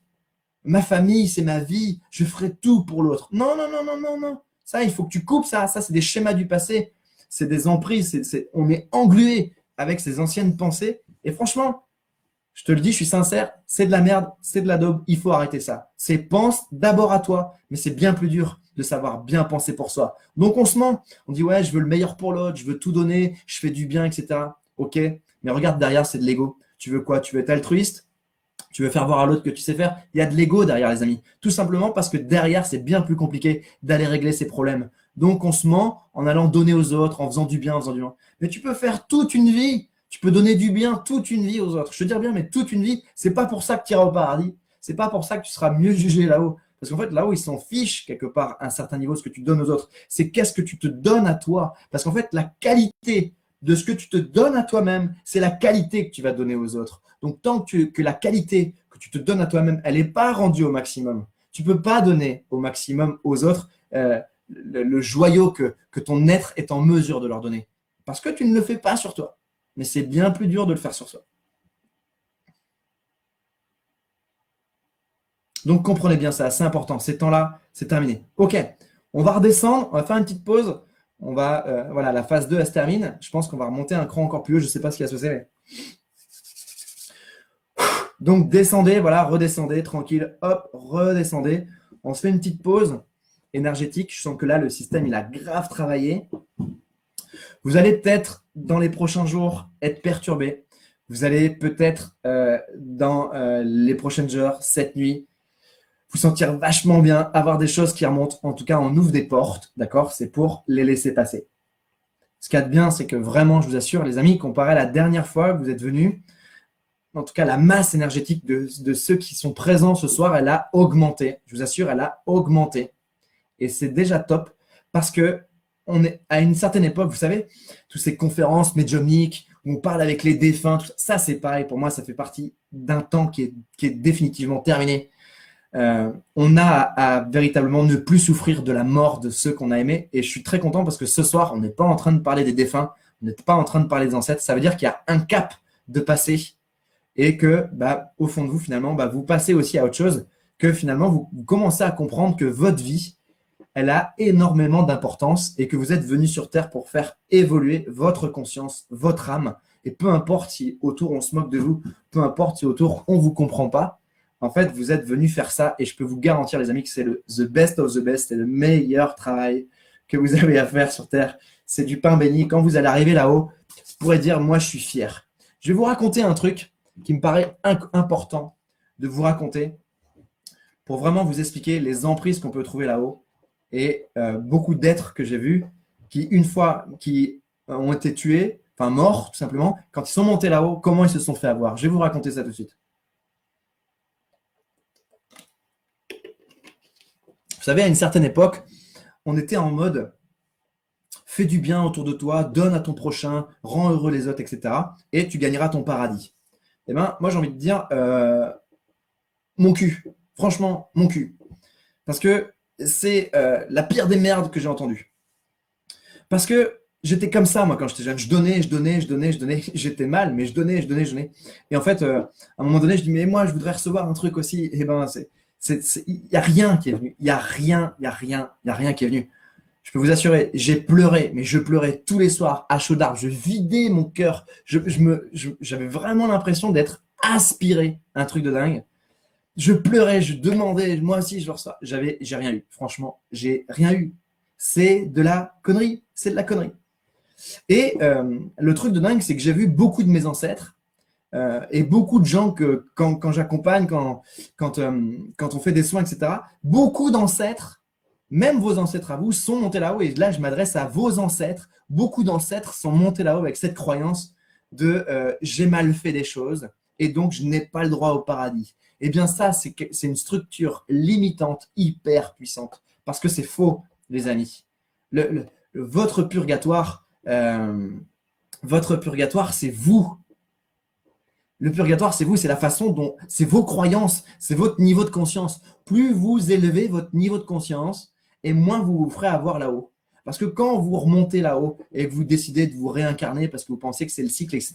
ma famille, c'est ma vie, je ferai tout pour l'autre. Non, non, non, non, non, non. Ça, il faut que tu coupes ça. Ça, c'est des schémas du passé, c'est des emprises, on est englué avec ces anciennes pensées. Et franchement, je te le dis, je suis sincère, c'est de la merde, c'est de la daube, il faut arrêter ça. C'est pense d'abord à toi, mais c'est bien plus dur de savoir bien penser pour soi. Donc on se ment, on dit ouais, je veux le meilleur pour l'autre, je veux tout donner, je fais du bien, etc. Ok, mais regarde derrière, c'est de l'ego. Tu veux quoi? Tu veux être altruiste? Tu veux faire voir à l'autre que tu sais faire? Il y a de l'ego derrière, les amis. Tout simplement parce que derrière, c'est bien plus compliqué d'aller régler ses problèmes. Donc on se ment en allant donner aux autres, en faisant du bien, en faisant du bien. Mais tu peux faire toute une vie. Tu peux donner du bien toute une vie aux autres. Je te dis bien, mais toute une vie, c'est pas pour ça que tu iras au paradis. C'est pas pour ça que tu seras mieux jugé là-haut. Parce qu'en fait, là-haut, ils s'en fichent quelque part à un certain niveau ce que tu donnes aux autres. C'est qu'est-ce que tu te donnes à toi. Parce qu'en fait, la qualité de ce que tu te donnes à toi-même, c'est la qualité que tu vas donner aux autres. Donc, tant que la qualité que tu te donnes à toi-même, elle n'est pas rendue au maximum, tu ne peux pas donner au maximum aux autres le joyau que ton être est en mesure de leur donner. Parce que tu ne le fais pas sur toi. Mais c'est bien plus dur de le faire sur soi. Donc, comprenez bien ça, c'est important. Ces temps-là, c'est terminé. OK, on va redescendre, on va faire une petite pause. On va, voilà, la phase 2, elle se termine. Je pense qu'on va remonter un cran encore plus haut. Je ne sais pas ce qui va se passer. Donc, descendez, voilà, redescendez, tranquille. Hop, redescendez. On se fait une petite pause énergétique. Je sens que là, le système, il a grave travaillé. Vous allez peut-être, dans les prochains jours, être perturbé. Vous allez peut-être, dans les prochaines heures, cette nuit, vous sentir vachement bien, avoir des choses qui remontent. En tout cas, on ouvre des portes, d'accord? C'est pour les laisser passer. Ce qu'il y a de bien, c'est que vraiment, je vous assure, les amis, comparé à la dernière fois que vous êtes venus, en tout cas, la masse énergétique de ceux qui sont présents ce soir, elle a augmenté. Je vous assure, elle a augmenté. Et c'est déjà top parce que on est à une certaine époque, vous savez, toutes ces conférences médiumniques où on parle avec les défunts, tout ça, c'est pareil. Pour moi, ça fait partie d'un temps qui est définitivement terminé. On a à véritablement ne plus souffrir de la mort de ceux qu'on a aimés. Et je suis très content parce que ce soir, on n'est pas en train de parler des défunts, on n'est pas en train de parler des ancêtres. Ça veut dire qu'il y a un cap de passer et que, au fond de vous, finalement, vous passez aussi à autre chose, que finalement, vous commencez à comprendre que votre vie, elle a énormément d'importance et que vous êtes venu sur Terre pour faire évoluer votre conscience, votre âme. Et peu importe si autour on se moque de vous, peu importe si autour on ne vous comprend pas, en fait, vous êtes venu faire ça et je peux vous garantir, les amis, que c'est le the best of the best, c'est le meilleur travail que vous avez à faire sur Terre. C'est du pain béni. Quand vous allez arriver là-haut, vous pourrez dire, moi, je suis fier. Je vais vous raconter un truc qui me paraît important de vous raconter pour vraiment vous expliquer les emprises qu'on peut trouver là-haut et beaucoup d'êtres que j'ai vus qui, une fois, qui ont été tués, enfin morts tout simplement, quand ils sont montés là-haut, comment ils se sont fait avoir. Je vais vous raconter ça tout de suite. Vous savez, à une certaine époque, on était en mode fais du bien autour de toi, donne à ton prochain, rends heureux les autres, etc. Et tu gagneras ton paradis. Eh bien, moi, j'ai envie de dire mon cul. Franchement, mon cul. Parce que c'est la pire des merdes que j'ai entendues. Parce que j'étais comme ça, moi, quand j'étais jeune. Je donnais. J'étais mal, mais je donnais. Et en fait, à un moment donné, je dis, mais moi, je voudrais recevoir un truc aussi. Et ben, il n'y a rien qui est venu. Il n'y a rien qui est venu. Je peux vous assurer, j'ai pleuré, mais je pleurais tous les soirs à chaudes larmes. Je vidais mon cœur. J'avais vraiment l'impression d'être aspiré, un truc de dingue. Je pleurais, je demandais, moi aussi je le reçois. J'ai rien eu. Franchement, j'ai rien eu. C'est de la connerie. C'est de la connerie. Et le truc de dingue, c'est que j'ai vu beaucoup de mes ancêtres et beaucoup de gens que quand j'accompagne, quand on fait des soins, etc., beaucoup d'ancêtres, même vos ancêtres à vous, sont montés là-haut. Et là, je m'adresse à vos ancêtres. Beaucoup d'ancêtres sont montés là-haut avec cette croyance de j'ai mal fait des choses et donc je n'ai pas le droit au paradis. Eh bien ça, c'est une structure limitante, hyper puissante. Parce que c'est faux, les amis. Votre purgatoire, c'est vous. Le purgatoire, c'est vous, c'est la façon dont, c'est vos croyances, c'est votre niveau de conscience. Plus vous élevez votre niveau de conscience, et moins vous vous ferez avoir là-haut. Parce que quand vous remontez là-haut et que vous décidez de vous réincarner parce que vous pensez que c'est le cycle, etc.,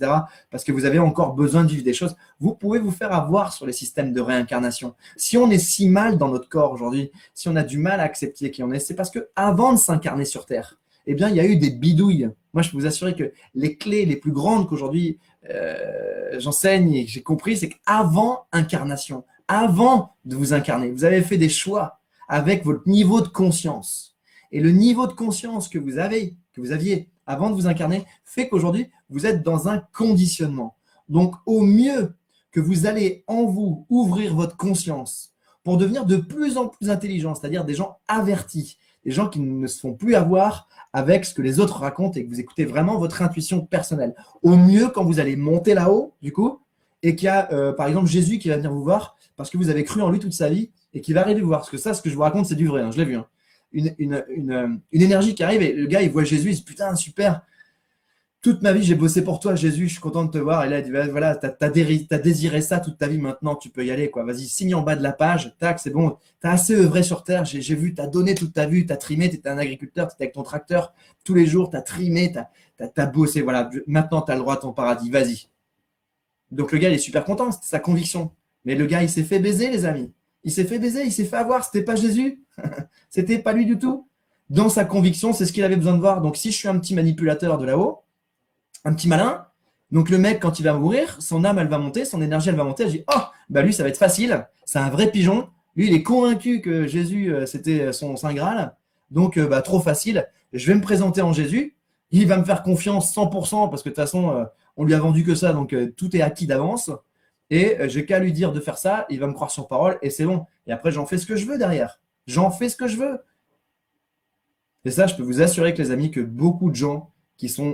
parce que vous avez encore besoin de vivre des choses, vous pouvez vous faire avoir sur les systèmes de réincarnation. Si on est si mal dans notre corps aujourd'hui, si on a du mal à accepter qui on est, c'est parce que avant de s'incarner sur Terre, eh bien, il y a eu des bidouilles. Moi, je peux vous assurer que les clés les plus grandes qu'aujourd'hui j'enseigne et que j'ai compris, c'est qu'avant incarnation, avant de vous incarner, vous avez fait des choix avec votre niveau de conscience. Et le niveau de conscience que vous aviez avant de vous incarner, fait qu'aujourd'hui, vous êtes dans un conditionnement. Donc, au mieux que vous allez en vous ouvrir votre conscience pour devenir de plus en plus intelligent, c'est-à-dire des gens avertis, des gens qui ne se font plus avoir avec ce que les autres racontent et que vous écoutez vraiment votre intuition personnelle. Au mieux, quand vous allez monter là-haut, du coup, et qu'il y a, par exemple, Jésus qui va venir vous voir parce que vous avez cru en lui toute sa vie et qui va arriver vous voir. Parce que ça, ce que je vous raconte, c'est du vrai, hein, je l'ai vu. Hein. Une énergie qui arrive et le gars, il voit Jésus, il se dit, putain, super, toute ma vie, j'ai bossé pour toi, Jésus, je suis content de te voir. Et là, il dit, voilà, t'as désiré ça toute ta vie, maintenant, tu peux y aller, quoi. Vas-y, signe en bas de la page, tac, c'est bon. T'as assez œuvré sur Terre, j'ai vu, t'as donné toute ta vie, t'as trimé, t'étais un agriculteur, t'étais avec ton tracteur tous les jours, t'as trimé, t'as bossé, voilà. Maintenant, t'as le droit à ton paradis, vas-y. Donc, le gars, il est super content, c'était sa conviction. Mais le gars, il s'est fait baiser, les amis. Il s'est fait baiser, il s'est fait avoir, c'était pas Jésus. C'était pas lui du tout. Dans sa conviction, c'est ce qu'il avait besoin de voir. Donc, si je suis un petit manipulateur de là-haut, un petit malin. Donc le mec, quand il va mourir, son âme, elle va monter, son énergie, elle va monter. Elle dit, oh, bah lui, ça va être facile. C'est un vrai pigeon. Lui, il est convaincu que Jésus, c'était son Saint Graal. Donc, bah, trop facile. Je vais me présenter en Jésus. Il va me faire confiance 100% parce que de toute façon, on lui a vendu que ça. Donc, tout est acquis d'avance. Et j'ai qu'à lui dire de faire ça. Il va me croire sur parole et c'est bon. Et après, j'en fais ce que je veux derrière. J'en fais ce que je veux. Et ça, je peux vous assurer que les amis, que beaucoup de gens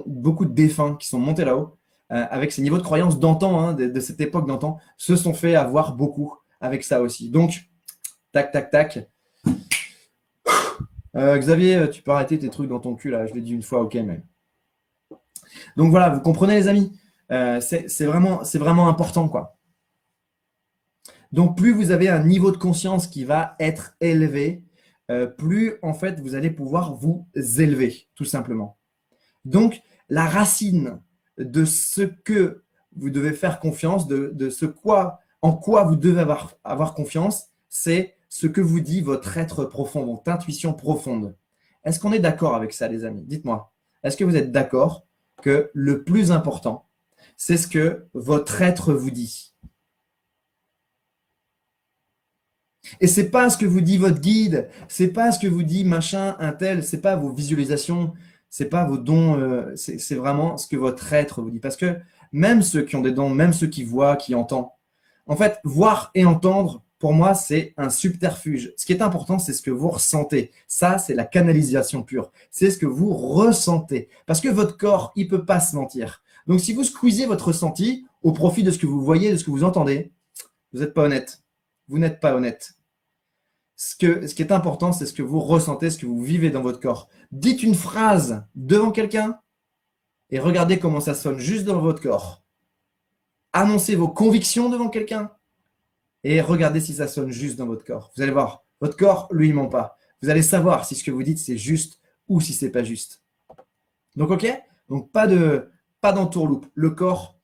beaucoup de défunts qui sont montés là-haut, avec ces niveaux de croyance d'antan, hein, de cette époque d'antan, se sont fait avoir beaucoup avec ça aussi. Donc, tac, tac, tac. Xavier, tu peux arrêter tes trucs dans ton cul, là. Je l'ai dit une fois, ok, mais... Donc voilà, vous comprenez, les amis, c'est vraiment important, quoi. Donc, plus vous avez un niveau de conscience qui va être élevé, plus, en fait, vous allez pouvoir vous élever, tout simplement. Donc, la racine de ce que vous devez faire confiance, en quoi vous devez avoir confiance, c'est ce que vous dit votre être profond, votre intuition profonde. Est-ce qu'on est d'accord avec ça, les amis? Dites-moi. Est-ce que vous êtes d'accord que le plus important, c'est ce que votre être vous dit? Et c'est pas ce que vous dit votre guide, c'est pas ce que vous dit machin, un tel, c'est pas vos visualisations, c'est pas vos dons, c'est vraiment ce que votre être vous dit. Parce que même ceux qui ont des dons, même ceux qui voient, qui entendent, en fait, voir et entendre, pour moi, c'est un subterfuge. Ce qui est important, c'est ce que vous ressentez. Ça, c'est la canalisation pure. C'est ce que vous ressentez. Parce que votre corps, il peut pas se mentir. Donc, si vous squeezez votre ressenti au profit de ce que vous voyez, de ce que vous entendez, vous n'êtes pas honnête. Vous n'êtes pas honnête. Ce qui est important, c'est ce que vous ressentez, ce que vous vivez dans votre corps. Dites une phrase devant quelqu'un et regardez comment ça sonne juste dans votre corps. Annoncez vos convictions devant quelqu'un et regardez si ça sonne juste dans votre corps. Vous allez voir, votre corps, lui, il ment pas. Vous allez savoir si ce que vous dites, c'est juste ou si c'est pas juste. Donc, ok? Donc, pas d'entourloupe. Le corps,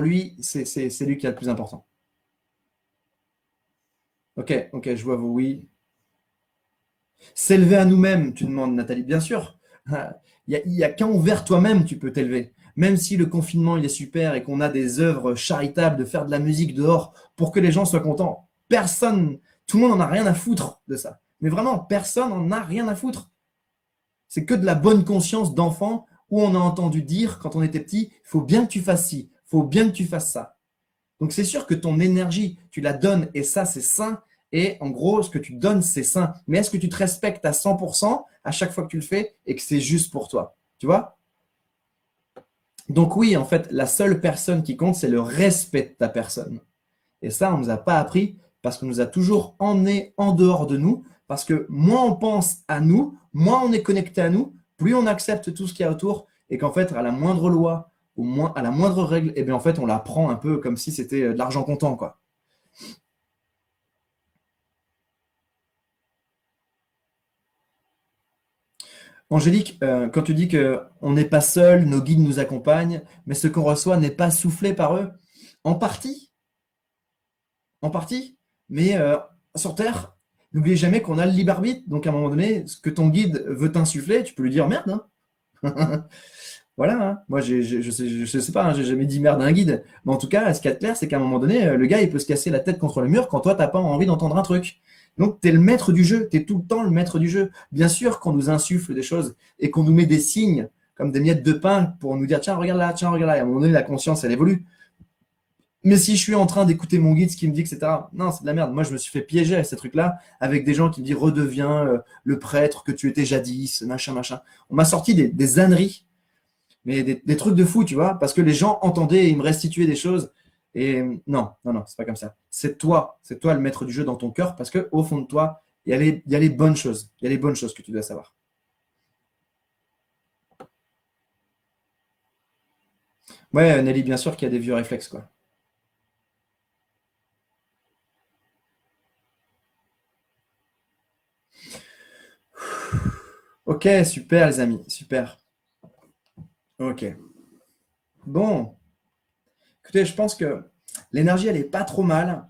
lui, c'est lui qui est le plus important. Ok, je vois vos oui. S'élever à nous-mêmes, tu demandes, Nathalie. Bien sûr, il y a qu'envers toi-même tu peux t'élever. Même si le confinement il est super et qu'on a des œuvres charitables, de faire de la musique dehors pour que les gens soient contents, personne, tout le monde n'en a rien à foutre de ça. Mais vraiment, personne n'en a rien à foutre. C'est que de la bonne conscience d'enfant où on a entendu dire quand on était petit, il faut bien que tu fasses ci, il faut bien que tu fasses ça. Donc c'est sûr que ton énergie, tu la donnes et ça c'est sain. Et en gros, ce que tu donnes, c'est sain. Mais est-ce que tu te respectes à 100% à chaque fois que tu le fais et que c'est juste pour toi? Tu vois? Donc oui, en fait, la seule personne qui compte, c'est le respect de ta personne. Et ça, on ne nous a pas appris parce qu'on nous a toujours emmenés en dehors de nous. Parce que moins on pense à nous, moins on est connecté à nous, plus on accepte tout ce qu'il y a autour. Et qu'en fait, à la moindre loi ou moins, à la moindre règle, eh bien, en fait, on la prend un peu comme si c'était de l'argent comptant, quoi. Angélique, quand tu dis qu'on n'est pas seul, nos guides nous accompagnent, mais ce qu'on reçoit n'est pas soufflé par eux, en partie, en partie, mais sur Terre, n'oubliez jamais qu'on a le libre arbitre. Donc à un moment donné, ce que ton guide veut t'insuffler, tu peux lui dire merde, hein. Voilà, hein. Moi, je sais pas, hein, j'ai jamais dit merde à un guide. Mais en tout cas, ce qu'il y a de clair, c'est qu'à un moment donné, le gars, il peut se casser la tête contre le mur quand toi, t'as pas envie d'entendre un truc. Donc, tu es le maître du jeu, tu es tout le temps le maître du jeu. Bien sûr qu'on nous insuffle des choses et qu'on nous met des signes comme des miettes de pain pour nous dire tiens, regarde là, tiens, regarde là. Et à un moment donné, la conscience, elle évolue. Mais si je suis en train d'écouter mon guide, ce qu'il me dit, etc., non, c'est de la merde. Moi, je me suis fait piéger à ces trucs-là avec des gens qui me disent redeviens le prêtre que tu étais jadis, machin, machin. On m'a sorti des âneries, mais des trucs de fou, tu vois, parce que les gens entendaient et ils me restituaient des choses. Et non, non, non, c'est pas comme ça. C'est toi le maître du jeu dans ton cœur, parce que au fond de toi, il y a les bonnes choses. Il y a les bonnes choses que tu dois savoir. Ouais, Nelly, bien sûr qu'il y a des vieux réflexes, quoi. Ok, super, les amis, super. Ok. Bon, écoutez, je pense que l'énergie, elle est pas trop mal.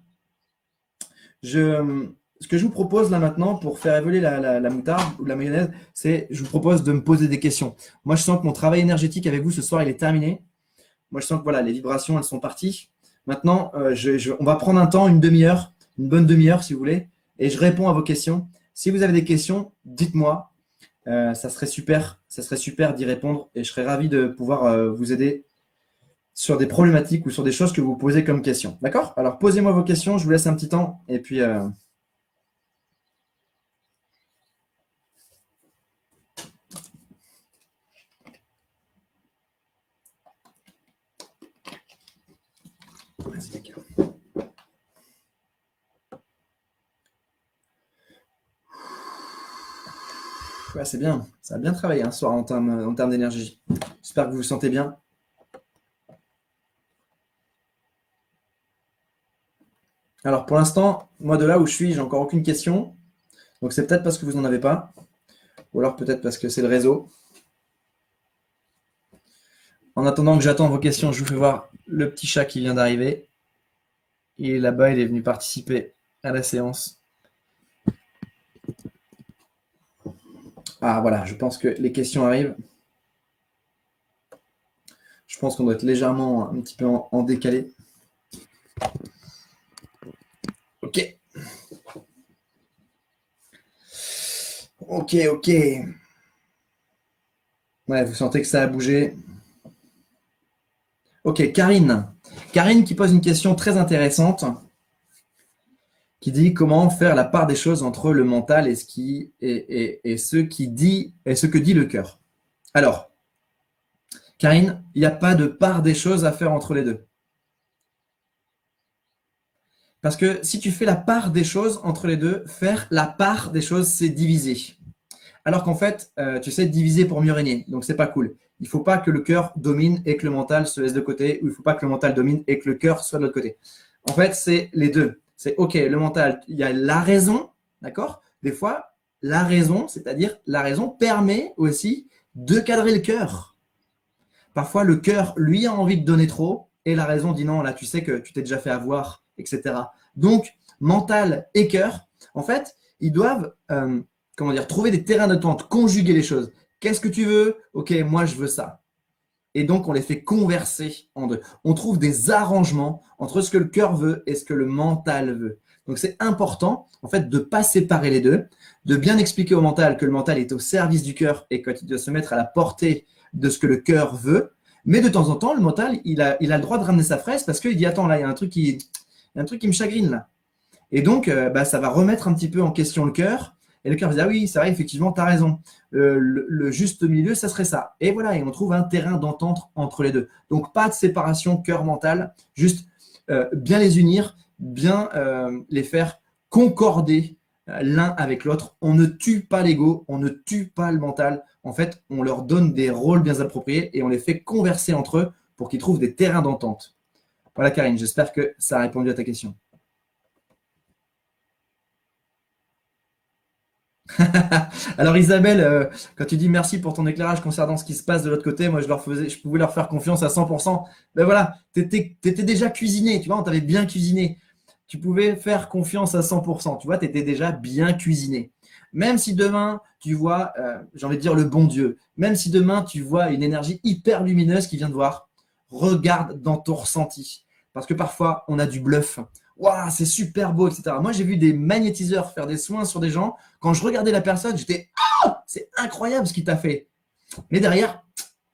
Ce que je vous propose là maintenant pour faire évoluer la moutarde ou la mayonnaise, c'est je vous propose de me poser des questions. Moi, je sens que mon travail énergétique avec vous ce soir, il est terminé. Moi, je sens que voilà, les vibrations, elles sont parties. Maintenant, on va prendre un temps, une demi-heure, une bonne demi-heure si vous voulez, et je réponds à vos questions. Si vous avez des questions, dites-moi. Ça serait super d'y répondre et je serais ravi de pouvoir vous aider sur des problématiques ou sur des choses que vous posez comme questions. D'accord? Alors, posez-moi vos questions, je vous laisse un petit temps et puis vas-y, les gars. Ouais, c'est bien. Ça a bien travaillé un soir en termes d'énergie. J'espère que vous vous sentez bien. Alors, pour l'instant, moi, de là où je suis, j'ai encore aucune question. Donc, c'est peut-être parce que vous n'en avez pas. Ou alors peut-être parce que c'est le réseau. En attendant que j'attends vos questions, je vous fais voir le petit chat qui vient d'arriver. Il est là-bas, il est venu participer à la séance. Ah voilà, je pense que les questions arrivent. Je pense qu'on doit être légèrement un petit peu en décalé. Ok. Ok, ok. Ouais, vous sentez que ça a bougé. Ok, Karine. Karine qui pose une question très intéressante, qui dit comment faire la part des choses entre le mental et ce que dit le cœur. Alors, Karine, il n'y a pas de part des choses à faire entre les deux. Parce que si tu fais la part des choses entre les deux, faire la part des choses, c'est diviser. Alors qu'en fait, tu sais, diviser pour mieux régner. Donc, c'est pas cool. Il ne faut pas que le cœur domine et que le mental se laisse de côté, ou il ne faut pas que le mental domine et que le cœur soit de l'autre côté. En fait, c'est les deux. C'est OK, le mental, il y a la raison, d'accord? Des fois, la raison, c'est-à-dire la raison permet aussi de cadrer le cœur. Parfois, le cœur, lui, a envie de donner trop et la raison dit non, là, tu sais que tu t'es déjà fait avoir, etc. Donc, mental et cœur, en fait, ils doivent comment dire, trouver des terrains d'entente, conjuguer les choses. Qu'est-ce que tu veux? Ok, moi, je veux ça. Et donc, on les fait converser en deux. On trouve des arrangements entre ce que le cœur veut et ce que le mental veut. Donc, c'est important, en fait, de ne pas séparer les deux, de bien expliquer au mental que le mental est au service du cœur et qu'il doit se mettre à la portée de ce que le cœur veut. Mais de temps en temps, le mental, il a le droit de ramener sa fraise parce qu'il dit attends, là, il y a un truc qui me chagrine, là. Et donc, ça va remettre un petit peu en question le cœur. Et le cœur va dire, ah oui, c'est vrai, effectivement, tu as raison. Le juste milieu, ça serait ça. Et voilà, et on trouve un terrain d'entente entre les deux. Donc, pas de séparation cœur-mental, juste bien les unir, bien les faire concorder l'un avec l'autre. On ne tue pas l'ego, on ne tue pas le mental. En fait, on leur donne des rôles bien appropriés et on les fait converser entre eux pour qu'ils trouvent des terrains d'entente. Voilà, Karine, j'espère que ça a répondu à ta question. Alors Isabelle, quand tu dis merci pour ton éclairage concernant ce qui se passe de l'autre côté, moi je pouvais leur faire confiance à 100%. Ben voilà, tu étais déjà cuisiné, tu vois, on t'avait bien cuisiné. Tu pouvais faire confiance à 100%, tu vois, tu étais déjà bien cuisiné. Même si demain, tu vois, j'ai envie de dire le bon Dieu, même si demain, tu vois une énergie hyper lumineuse qui vient de voir, regarde dans ton ressenti. Parce que parfois, on a du bluff. Waouh, c'est super beau, etc. Moi, j'ai vu des magnétiseurs faire des soins sur des gens. Quand je regardais la personne, j'étais ah, c'est incroyable ce qu'il t'a fait. Mais derrière,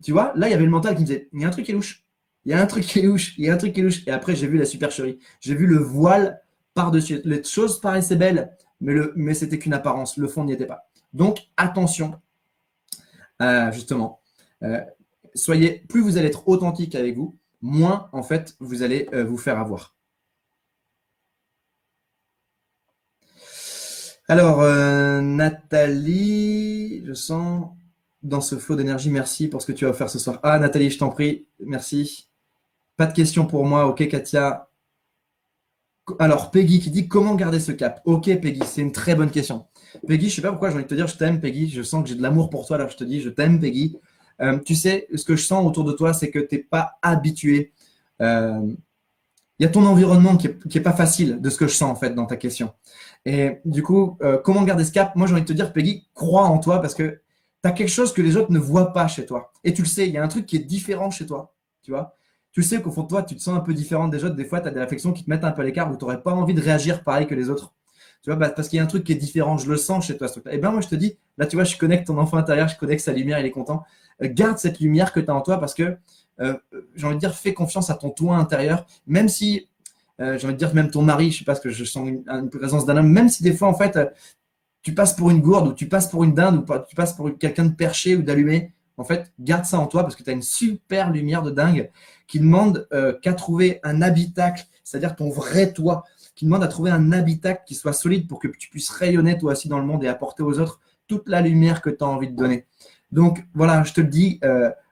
tu vois, là, il y avait le mental qui me disait il y a un truc qui est louche. Il y a un truc qui est louche. Il y a un truc qui est louche. Et après, j'ai vu la supercherie. J'ai vu le voile par-dessus. Les choses paraissaient belles, mais c'était qu'une apparence. Le fond n'y était pas. Donc, attention, justement. Euh, soyez, plus vous allez être authentique avec vous, moins, en fait, vous allez vous faire avoir. Alors, Nathalie, je sens dans ce flot d'énergie, merci pour ce que tu as offert ce soir. Ah, Nathalie, je t'en prie, merci. Pas de questions pour moi, ok, Katia. Alors, Peggy qui dit comment garder ce cap. Ok, Peggy, c'est une très bonne question. Peggy, je sais pas pourquoi j'ai envie de te dire je t'aime, Peggy. Je sens que j'ai de l'amour pour toi, là, je te dis je t'aime, Peggy. Tu sais, ce que je sens autour de toi, c'est que tu n'es pas habitué. Il y a ton environnement qui est pas facile de ce que je sens en fait dans ta question. Et du coup, comment garder ce cap? Moi, j'ai envie de te dire, Peggy, crois en toi parce que tu as quelque chose que les autres ne voient pas chez toi. Et tu le sais, il y a un truc qui est différent chez toi. Tu vois? Tu sais qu'au fond de toi, tu te sens un peu différent des autres. Des fois, tu as des réflexions qui te mettent un peu à l'écart où tu n'aurais pas envie de réagir pareil que les autres. Tu vois, parce qu'il y a un truc qui est différent, je le sens chez toi. Et bien, moi, je te dis, là, tu vois, je connecte ton enfant intérieur, je connecte sa lumière, il est content. Garde cette lumière que tu as en toi parce que, j'ai envie de dire, fais confiance à ton toi intérieur, même si j'ai envie de dire même ton mari, je sais pas ce que je sens une présence d'un homme, même si des fois en fait tu passes pour une gourde ou tu passes pour une dinde ou tu passes pour quelqu'un de perché ou d'allumé, en fait garde ça en toi parce que tu as une super lumière de dingue qui demande qu'à trouver un habitacle, c'est-à-dire ton vrai toi, qui demande à trouver un habitacle qui soit solide pour que tu puisses rayonner toi aussi dans le monde et apporter aux autres toute la lumière que tu as envie de donner. Donc voilà, je te le dis,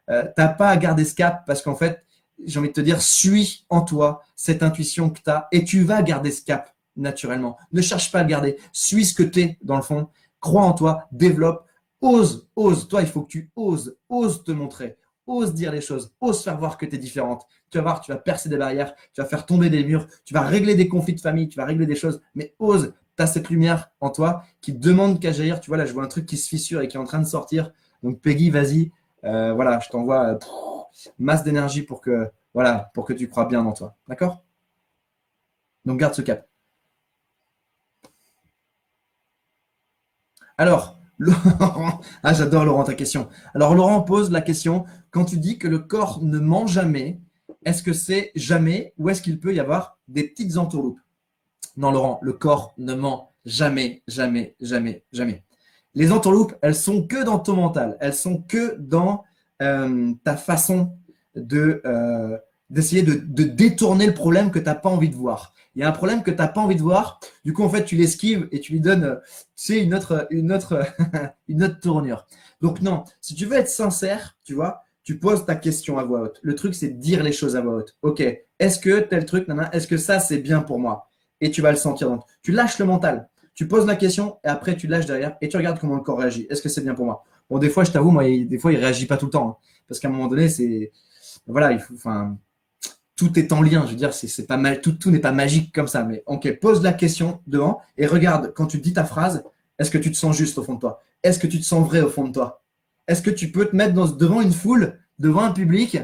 t'as pas à garder ce cap parce qu'en fait, j'ai envie de te dire, suis en toi cette intuition que tu as et tu vas garder ce cap naturellement. Ne cherche pas à le garder. Suis ce que tu es dans le fond. Crois en toi, développe, ose, ose. Toi, il faut que tu oses, ose te montrer, ose dire les choses, ose faire voir que tu es différente. Tu vas voir, tu vas percer des barrières, tu vas faire tomber des murs, tu vas régler des conflits de famille, tu vas régler des choses, mais ose. Tu as cette lumière en toi qui demande qu'à jaillir. Tu vois, là, je vois un truc qui se fissure et qui est en train de sortir. Donc, Peggy, vas-y. Voilà, je t'envoie masse d'énergie pour que, voilà, pour que tu crois bien en toi. D'accord? Donc, garde ce cap. Alors, Laurent, ah, j'adore Laurent ta question. Alors, Laurent pose la question, quand tu dis que le corps ne ment jamais, est-ce que c'est jamais ou est-ce qu'il peut y avoir des petites entourloupes? Non, Laurent, le corps ne ment jamais, jamais, jamais, jamais. Les entourloupes, elles sont que dans ton mental, elles sont que dans ta façon d'essayer de détourner le problème que tu n'as pas envie de voir. Il y a un problème que tu n'as pas envie de voir, du coup, en fait, tu l'esquives et tu lui donnes tu sais, une autre tournure. Donc, non, si tu veux être sincère, tu vois, tu poses ta question à voix haute. Le truc, c'est de dire les choses à voix haute. Ok, est-ce que tel truc, est-ce que ça, c'est bien pour moi? Et tu vas le sentir. Donc, tu lâches le mental. Tu poses la question et après, tu lâches derrière et tu regardes comment le corps réagit. Est-ce que c'est bien pour moi? Bon, des fois, je t'avoue, moi, des fois, il ne réagit pas tout le temps. Hein, parce qu'à un moment donné, c'est. Voilà, il faut. Enfin, tout est en lien. Je veux dire, c'est pas mal, tout n'est pas magique comme ça. Mais ok, pose la question devant et regarde quand tu dis ta phrase, est-ce que tu te sens juste au fond de toi? Est-ce que tu te sens vrai au fond de toi? Est-ce que tu peux te mettre devant une foule, devant un public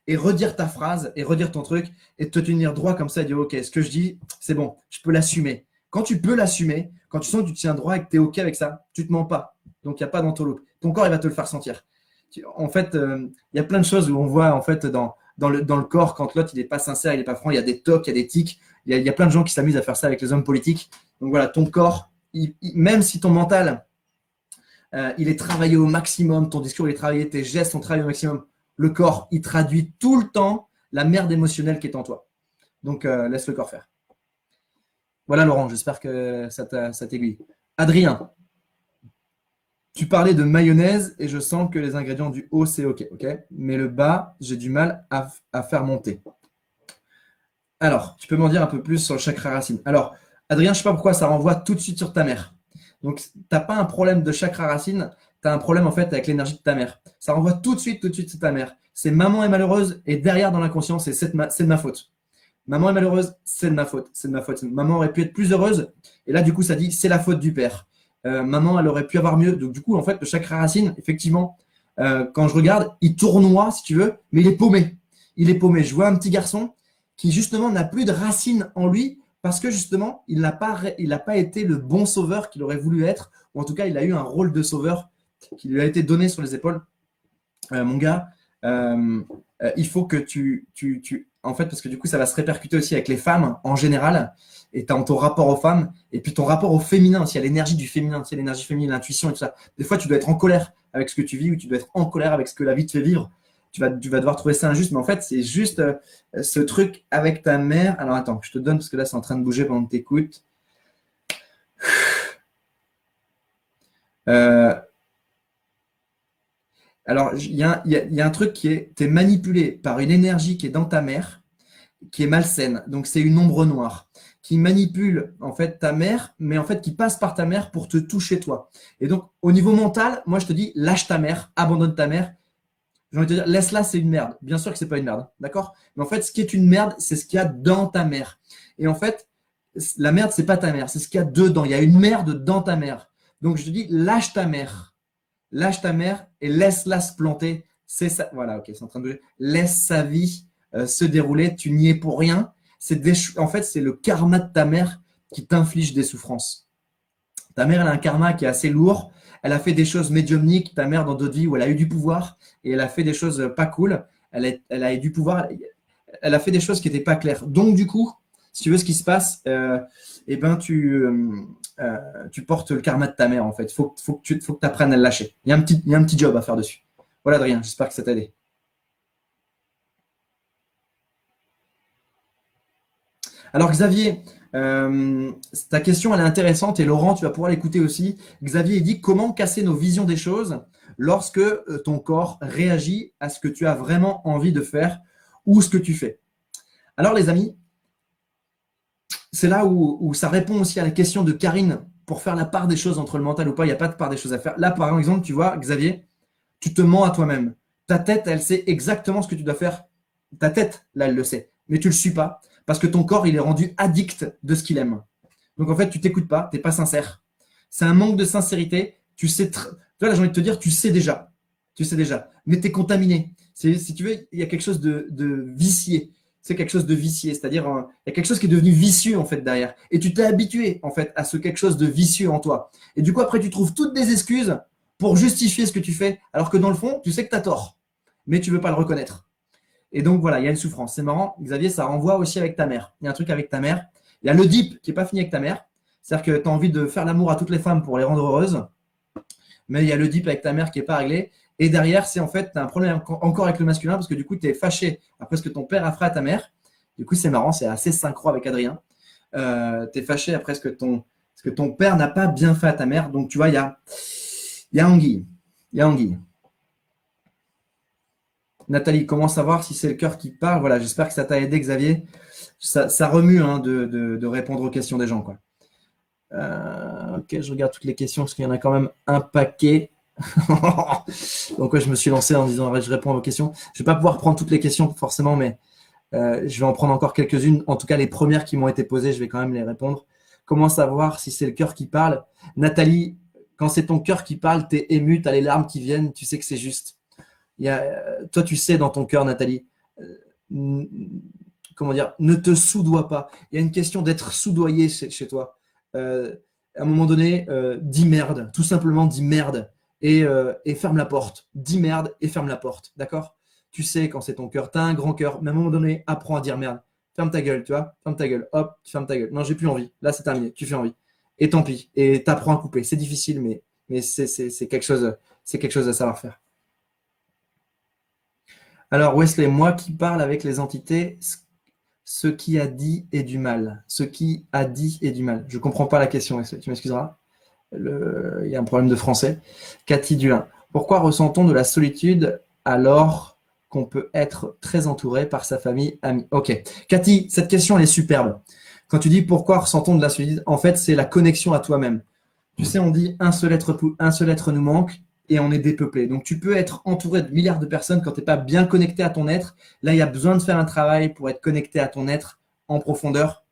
et redire ta phrase et redire ton truc et te tenir droit comme ça et dire ok, ce que je dis, c'est bon, je peux l'assumer. Quand tu peux l'assumer, quand tu sens que tu tiens droit et que tu es ok avec ça, tu te mens pas. Donc il n'y a pas d'entourloupe. Ton corps, il va te le faire sentir. En fait, il y a plein de choses où on voit en fait dans le corps, quand l'autre il n'est pas sincère, il n'est pas franc, il y a des tocs, il y a des tics, il y a plein de gens qui s'amusent à faire ça avec les hommes politiques. Donc voilà, ton corps, même si ton mental, il est travaillé au maximum, ton discours il est travaillé, tes gestes sont travaillés au maximum, le corps, il traduit tout le temps la merde émotionnelle qui est en toi. Donc laisse le corps faire. Voilà, Laurent, j'espère que ça t'aiguille. Adrien, tu parlais de mayonnaise et je sens que les ingrédients du haut, c'est OK, OK? Mais le bas, j'ai du mal à faire monter. Alors, tu peux m'en dire un peu plus sur le chakra racine. Alors, Adrien, je ne sais pas pourquoi ça renvoie tout de suite sur ta mère. Donc, tu n'as pas un problème de chakra racine, tu as un problème en fait avec l'énergie de ta mère. Ça renvoie tout de suite sur ta mère. C'est maman est malheureuse et derrière dans l'inconscient, c'est de ma faute. Maman est malheureuse, c'est de ma faute, c'est de ma faute. Maman aurait pu être plus heureuse et là, du coup, ça dit c'est la faute du père. Maman, elle aurait pu avoir mieux. Donc, du coup, en fait, le chakra racine, effectivement, quand je regarde, il tournoie, si tu veux, mais il est paumé. Il est paumé. Je vois un petit garçon qui justement n'a plus de racines en lui parce que justement, il n'a pas été le bon sauveur qu'il aurait voulu être, ou en tout cas, il a eu un rôle de sauveur qui lui a été donné sur les épaules. Mon gars, il faut que en fait, parce que du coup, ça va se répercuter aussi avec les femmes en général, et ton rapport aux femmes, et puis ton rapport au féminin, s'il y a l'énergie du féminin, s'il y a l'énergie féminine, l'intuition et tout ça. Des fois, tu dois être en colère avec ce que tu vis, ou tu dois être en colère avec ce que la vie te fait vivre. Tu vas devoir trouver ça injuste, mais en fait, c'est juste ce truc avec ta mère. Alors attends, je te donne, parce que là, c'est en train de bouger pendant que tu écoutes. Alors, il y a un truc qui est, tu es manipulé par une énergie qui est dans ta mère, qui est malsaine. Donc, c'est une ombre noire qui manipule en fait ta mère, mais en fait qui passe par ta mère pour te toucher toi. Et donc, au niveau mental, moi, je te dis, lâche ta mère, abandonne ta mère. J'ai envie de te dire, laisse-la, c'est une merde. Bien sûr que c'est pas une merde, d'accord? Mais en fait, ce qui est une merde, c'est ce qu'il y a dans ta mère. Et en fait, la merde, c'est pas ta mère, c'est ce qu'il y a dedans. Il y a une merde dans ta mère. Donc, je te dis, lâche ta mère. Lâche ta mère et laisse-la se planter. C'est ça. Voilà, ok, c'est en train de bouger. Laisse sa vie se dérouler. Tu n'y es pour rien. En fait, c'est le karma de ta mère qui t'inflige des souffrances. Ta mère, elle a un karma qui est assez lourd. Elle a fait des choses médiumniques, ta mère, dans d'autres vies où elle a eu du pouvoir et elle a fait des choses pas cool. Elle a eu du pouvoir. Elle a fait des choses qui n'étaient pas claires. Donc, du coup, si tu veux ce qui se passe, eh ben, tu portes le karma de ta mère, en fait. Faut que tu apprennes à le lâcher. Il y a un petit job à faire dessus. Voilà, Adrien, j'espère que ça t'a aidé. Alors, Xavier, ta question, elle est intéressante et Laurent, tu vas pouvoir l'écouter aussi. Xavier, il dit comment casser nos visions des choses lorsque ton corps réagit à ce que tu as vraiment envie de faire ou ce que tu fais. Alors, les amis, c'est là où ça répond aussi à la question de Karine pour faire la part des choses entre le mental ou pas. Il n'y a pas de part des choses à faire. Là, par exemple, tu vois, Xavier, tu te mens à toi-même. Ta tête, elle sait exactement ce que tu dois faire. Ta tête, là, elle le sait. Mais tu ne le suis pas parce que ton corps, il est rendu addict de ce qu'il aime. Donc, en fait, tu t'écoutes pas, tu n'es pas sincère. C'est un manque de sincérité. Tu sais, tu vois, là, j'ai envie de te dire, tu sais déjà. Tu sais déjà. Mais tu es contaminé. Si tu veux, il y a quelque chose de vicié. C'est quelque chose de vicié, c'est-à-dire il y a quelque chose qui est devenu vicieux en fait derrière. Et tu t'es habitué en fait à ce quelque chose de vicieux en toi. Et du coup après tu trouves toutes des excuses pour justifier ce que tu fais, alors que dans le fond tu sais que tu as tort, mais tu veux pas le reconnaître. Et donc voilà, il y a une souffrance. C'est marrant, Xavier, ça renvoie aussi avec ta mère. Il y a un truc avec ta mère. Il y a le dip qui n'est pas fini avec ta mère. C'est-à-dire que tu as envie de faire l'amour à toutes les femmes pour les rendre heureuses, mais il y a le dip avec ta mère qui n'est pas réglé. Et derrière, c'est en fait, tu as un problème encore avec le masculin parce que du coup, tu es fâché après ce que ton père a fait à ta mère. Du coup, c'est marrant, c'est assez synchro avec Adrien. Tu es fâché après ce que ton père n'a pas bien fait à ta mère. Donc, tu vois, il y a anguille. Il y a anguille. Nathalie, comment savoir si c'est le cœur qui parle? Voilà, j'espère que ça t'a aidé, Xavier. Ça remue hein, de répondre aux questions des gens. Quoi. Ok, je regarde toutes les questions parce qu'il y en a quand même un paquet. Donc, ouais, je me suis lancé en disant je réponds à vos questions. Je ne vais pas pouvoir prendre toutes les questions forcément, mais je vais en prendre encore quelques-unes. En tout cas, les premières qui m'ont été posées, je vais quand même les répondre. Comment savoir si c'est le cœur qui parle? Nathalie, quand c'est ton cœur qui parle, tu es ému, tu as les larmes qui viennent, tu sais que c'est juste. Toi, tu sais dans ton cœur, Nathalie, comment dire, ne te soudoie pas. Il y a une question d'être soudoyé chez toi. À un moment donné, dis merde, tout simplement dis merde et ferme la porte. Dis merde et ferme la porte, d'accord? Tu sais quand c'est ton cœur, tu as un grand cœur, mais à un moment donné, apprends à dire merde. Ferme ta gueule, tu vois? Ferme ta gueule, hop, tu fermes ta gueule. Non, j'ai plus envie. Là, c'est terminé, tu fais envie. Et tant pis. Et t'apprends à couper. C'est difficile, mais c'est quelque chose à savoir faire. Alors, Wesley, moi qui parle avec les entités, Ce qui a dit est du mal. Ce qui a dit est du mal. Je ne comprends pas la question, tu m'excuseras. Il y a un problème de français. Cathy Dulin. Pourquoi ressent-on de la solitude alors qu'on peut être très entouré par sa famille, amis? Ok. Cathy, cette question, elle est superbe. Quand tu dis pourquoi ressent-on de la solitude, en fait, c'est la connexion à toi-même. Tu sais, on dit un seul être nous manque et on est dépeuplé. Donc, tu peux être entouré de milliards de personnes quand tu n'es pas bien connecté à ton être. Là, il y a besoin de faire un travail pour être connecté à ton être en profondeur.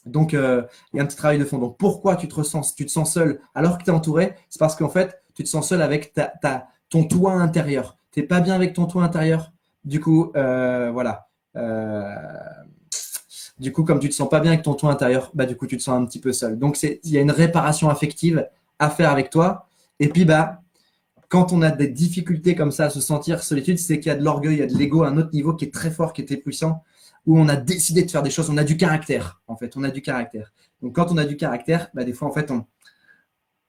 Donc, il y a un petit travail de fond. Donc, pourquoi tu te sens seul alors que tu es entouré? C'est parce qu'en fait, tu te sens seul avec ton toit intérieur. Tu n'es pas bien avec ton toit intérieur. Du coup, voilà. Du coup, comme tu te sens pas bien avec ton toit intérieur, bah, du coup, tu te sens un petit peu seul. Donc, il y a une réparation affective à faire avec toi. Et puis, bah, quand on a des difficultés comme ça à se sentir solitude, c'est qu'il y a de l'orgueil, il y a de l'ego à un autre niveau qui est très fort, qui est très puissant, où on a décidé de faire des choses, on a du caractère, en fait, on a du caractère. Donc quand on a du caractère, bah, des fois, en fait,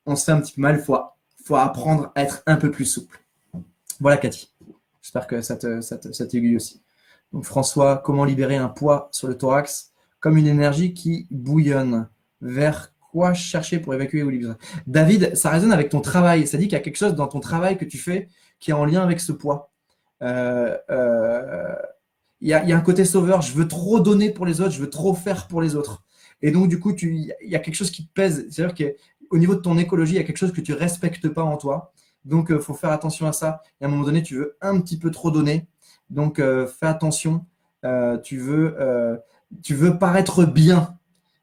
on se fait un petit peu mal, faut apprendre à être un peu plus souple. Voilà, Cathy. J'espère que ça t'aiguille aussi. Donc François, comment libérer un poids sur le thorax comme une énergie qui bouillonne? Vers quoi chercher pour évacuer ou libérer? David, ça résonne avec ton travail. Ça dit qu'il y a quelque chose dans ton travail que tu fais qui est en lien avec ce poids. Euh, euh, il y a un côté sauveur. Je veux trop donner pour les autres, je veux trop faire pour les autres. Et donc, du coup, il y a quelque chose qui te pèse. C'est-à-dire qu'au niveau de ton écologie, il y a quelque chose que tu respectes pas en toi. Donc, il faut faire attention à ça. Et à un moment donné, tu veux un petit peu trop donner. Donc, fais attention. Euh, tu veux, euh, tu veux paraître bien.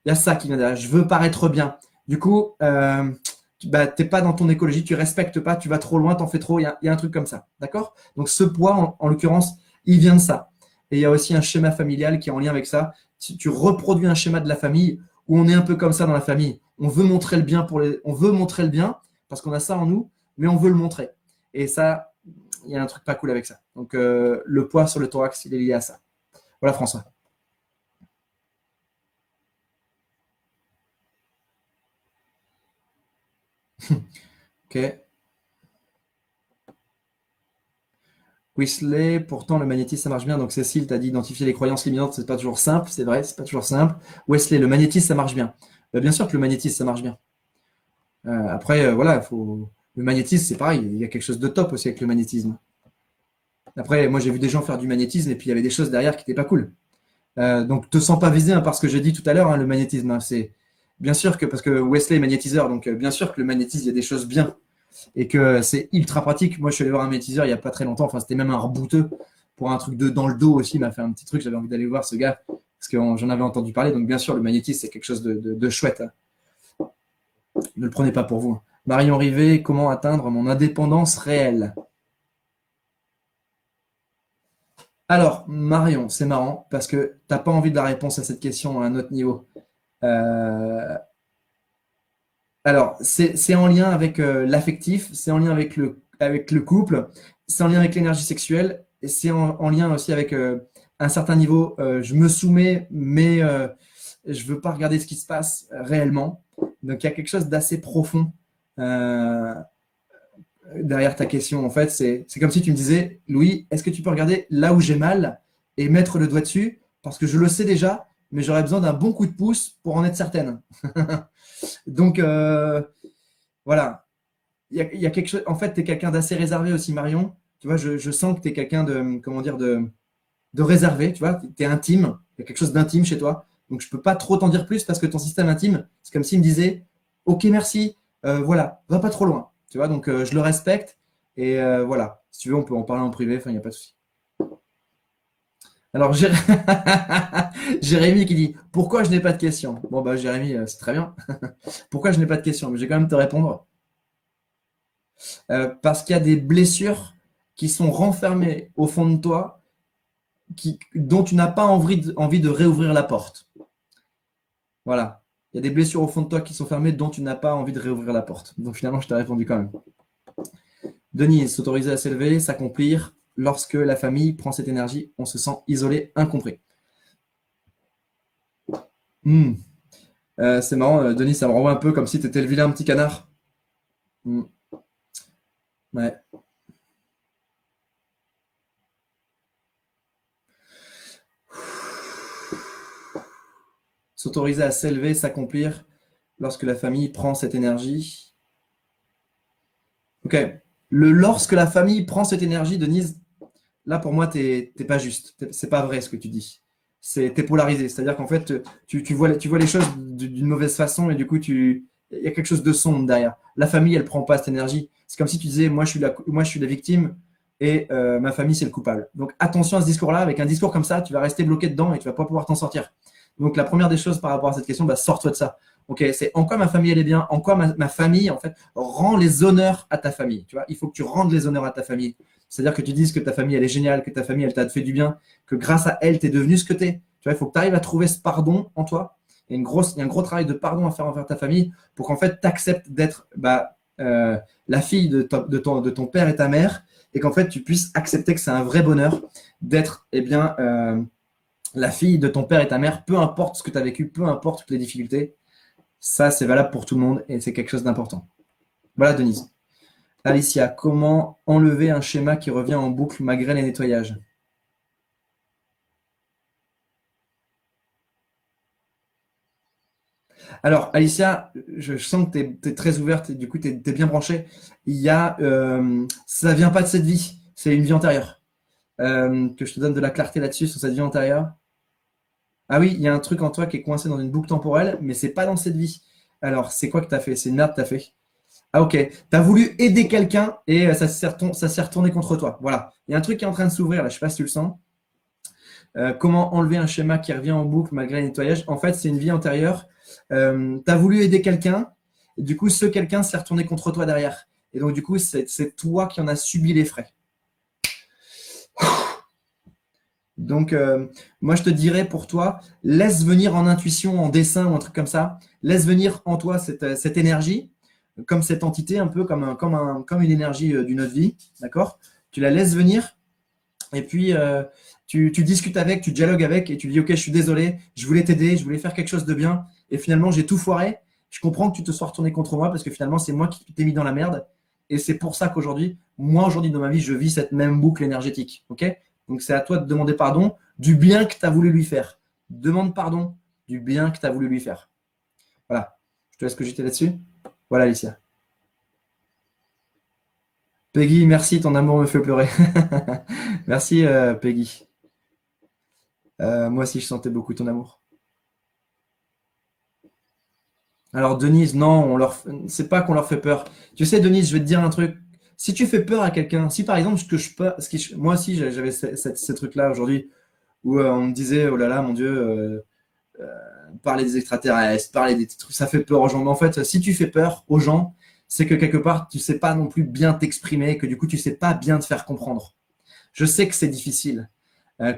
Il y a ça qui vient derrière. Je veux paraître bien. Du coup, bah, t'es pas dans ton écologie, tu respectes pas, tu vas trop loin, t'en fais trop. Il y a un truc comme ça. D'accord? Donc, ce poids, en l'occurrence, il vient de ça. Et il y a aussi un schéma familial qui est en lien avec ça. Si tu reproduis un schéma de la famille où on est un peu comme ça dans la famille, on veut montrer le bien on veut montrer le bien parce qu'on a ça en nous, mais on veut le montrer. Et ça, il y a un truc pas cool avec ça. Donc le poids sur le thorax, il est lié à ça. Voilà François. Ok. Weasley, pourtant le magnétisme ça marche bien. Donc Cécile t'a dit identifier les croyances limitantes, c'est pas toujours simple, c'est vrai, c'est pas toujours simple. Wesley, le magnétisme ça marche bien. Bien sûr que le magnétisme ça marche bien. Après, voilà, le magnétisme, c'est pareil, il y a quelque chose de top aussi avec le magnétisme. Après, moi j'ai vu des gens faire du magnétisme et puis il y avait des choses derrière qui n'étaient pas cool. Donc te sens pas visé hein, par ce que j'ai dit tout à l'heure, hein, le magnétisme. Hein, c'est bien sûr que, parce que Wesley est magnétiseur, donc bien sûr que le magnétisme, il y a des choses bien et que c'est ultra pratique. Moi je suis allé voir un magnétiseur il n'y a pas très longtemps, enfin c'était même un rebouteux pour un truc dans le dos aussi, il m'a fait un petit truc, j'avais envie d'aller voir ce gars parce que j'en avais entendu parler, donc bien sûr le magnétisme c'est quelque chose de chouette. Hein. Ne le prenez pas pour vous. Marion Rivet, comment atteindre mon indépendance réelle? Alors, Marion, c'est marrant parce que t'as pas envie de la réponse à cette question à un autre niveau. Euh, alors, c'est en lien avec l'affectif, c'est en lien avec le couple, c'est en lien avec l'énergie sexuelle, et c'est en lien aussi avec un certain niveau. Je me soumets, mais je veux pas regarder ce qui se passe réellement. Donc, il y a quelque chose d'assez profond. Euh, derrière ta question. En fait, c'est comme si tu me disais, Louis, est-ce que tu peux regarder là où j'ai mal et mettre le doigt dessus? Parce que je le sais déjà, mais j'aurais besoin d'un bon coup de pouce pour en être certaine. Donc, voilà. Il y a quelque chose. En fait, tu es quelqu'un d'assez réservé aussi, Marion. Tu vois, je sens que tu es quelqu'un de, comment dire, de réservé. Tu vois, tu es intime. Il y a quelque chose d'intime chez toi. Donc, je peux pas trop t'en dire plus parce que ton système intime, c'est comme s'il me disait, OK, merci, voilà, va pas trop loin. Tu vois, donc je le respecte et voilà. Si tu veux, on peut en parler en privé. Enfin, il n'y a pas de souci. Alors, Jérémy qui dit, pourquoi je n'ai pas de questions? Bon, bah, Jérémy, c'est très bien. Pourquoi je n'ai pas de questions? Mais je vais quand même te répondre. Parce qu'il y a des blessures qui sont renfermées au fond de toi, dont tu n'as pas envie de réouvrir la porte. Voilà. Il y a des blessures au fond de toi qui sont fermées, dont tu n'as pas envie de réouvrir la porte. Donc finalement, je t'ai répondu quand même. Denise, s'autoriser à s'élever, s'accomplir. Lorsque la famille prend cette énergie, on se sent isolé, incompris. Hmm. C'est marrant, Denise, ça me renvoie un peu comme si tu étais le vilain petit canard. Hmm. Ouais. s'autoriser à s'élever, s'accomplir lorsque la famille prend cette énergie. Ok. Lorsque la famille prend cette énergie, Denise, là pour moi, t'es pas juste. C'est pas vrai ce que tu dis. T'es polarisé. C'est-à-dire qu'en fait, tu vois les choses d'une mauvaise façon et du coup, il y a quelque chose de sombre derrière. La famille, elle prend pas cette énergie. C'est comme si tu disais, moi, je suis la victime et ma famille, c'est le coupable. Donc, attention à ce discours-là. Avec un discours comme ça, tu vas rester bloqué dedans et tu vas pas pouvoir t'en sortir. Donc, la première des choses par rapport à cette question, bah, sors-toi de ça. Ok, c'est en quoi ma famille, elle est bien, en quoi ma famille, en fait, rend les honneurs à ta famille. Tu vois, il faut que tu rendes les honneurs à ta famille. C'est-à-dire que tu dises que ta famille, elle est géniale, que ta famille, elle t'a fait du bien, que grâce à elle, tu es devenu ce que tu es. Tu vois, il faut que tu arrives à trouver ce pardon en toi. Il y a un gros travail de pardon à faire envers ta famille pour qu'en fait, tu acceptes d'être la fille de ton père et ta mère et qu'en fait, tu puisses accepter que c'est un vrai bonheur d'être la fille de ton père et ta mère, peu importe ce que tu as vécu, peu importe toutes les difficultés. Ça, c'est valable pour tout le monde et c'est quelque chose d'important. Voilà, Denise. Alicia, comment enlever un schéma qui revient en boucle malgré les nettoyages? Alors, Alicia, je sens que tu es très ouverte et du coup, tu es bien branchée. Ça vient pas de cette vie, c'est une vie antérieure. Que je te donne de la clarté là-dessus sur cette vie antérieure. Ah oui, il y a un truc en toi qui est coincé dans une boucle temporelle, mais c'est pas dans cette vie. Alors, c'est quoi que tu as fait? C'est une merde que tu as fait. Ah ok, tu as voulu aider quelqu'un et ça s'est retourné contre toi. Voilà, il y a un truc qui est en train de s'ouvrir là, je sais pas si tu le sens. Comment enlever un schéma qui revient en boucle malgré le nettoyage? En fait, c'est une vie antérieure. Tu as voulu aider quelqu'un, et du coup, ce quelqu'un s'est retourné contre toi derrière. Et donc, du coup, c'est toi qui en as subi les frais. Donc, moi, je te dirais pour toi, laisse venir en intuition, en dessin ou un truc comme ça, laisse venir en toi cette énergie, comme cette entité, un peu comme une énergie d'une autre vie, d'accord? Tu la laisses venir et puis tu discutes avec, tu dialogues avec et tu dis ok, je suis désolé, je voulais t'aider, je voulais faire quelque chose de bien et finalement j'ai tout foiré. Je comprends que tu te sois retourné contre moi parce que finalement c'est moi qui t'ai mis dans la merde et c'est pour ça qu'aujourd'hui, moi aujourd'hui dans ma vie, je vis cette même boucle énergétique. Ok? Donc c'est à toi de demander pardon du bien que tu as voulu lui faire. Demande pardon du bien que tu as voulu lui faire. Voilà. Je te laisse cogiter là-dessus. Voilà Alicia. Peggy, merci, ton amour me fait pleurer. Merci Peggy. Moi aussi, je sentais beaucoup ton amour. Alors, Denise, non, c'est pas qu'on leur fait peur. Tu sais, Denise, je vais te dire un truc. Si tu fais peur à quelqu'un, si par exemple, moi aussi, j'avais ce truc-là aujourd'hui où on me disait, oh là là, mon Dieu, parler des extraterrestres, parler des trucs, ça fait peur aux gens. Mais en fait, si tu fais peur aux gens, c'est que quelque part, tu sais pas non plus bien t'exprimer, que du coup, tu sais pas bien te faire comprendre. Je sais que c'est difficile.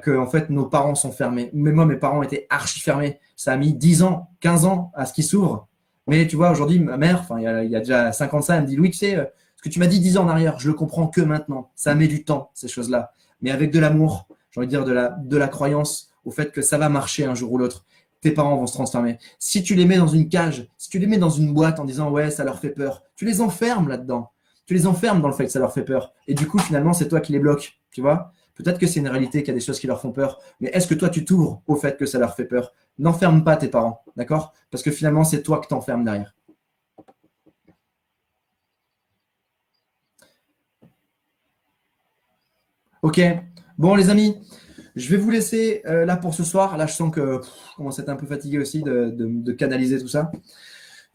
Que en fait nos parents sont fermés. Mais moi, mes parents étaient archi fermés. Ça a mis 10 ans, 15 ans à ce qu'ils s'ouvrent. Mais tu vois, aujourd'hui, ma mère, enfin, il y a déjà 50 ans, elle me dit, Louis, tu sais, ce que tu m'as dit 10 ans en arrière, je le comprends que maintenant. Ça met du temps, ces choses-là. Mais avec de l'amour, j'ai envie de dire de la croyance au fait que ça va marcher un jour ou l'autre. Tes parents vont se transformer. Si tu les mets dans une cage, si tu les mets dans une boîte en disant, ouais, ça leur fait peur, tu les enfermes là-dedans. Tu les enfermes dans le fait que ça leur fait peur. Et du coup, finalement, c'est toi qui les bloques. Tu vois? Peut-être que c'est une réalité, qu'il y a des choses qui leur font peur, mais est-ce que toi, tu t'ouvres au fait que ça leur fait peur? N'enferme pas tes parents, d'accord? Parce que finalement, c'est toi que t'enfermes derrière. Ok, bon les amis, je vais vous laisser là pour ce soir. Là, je sens que je commence à être un peu fatigué aussi de canaliser tout ça.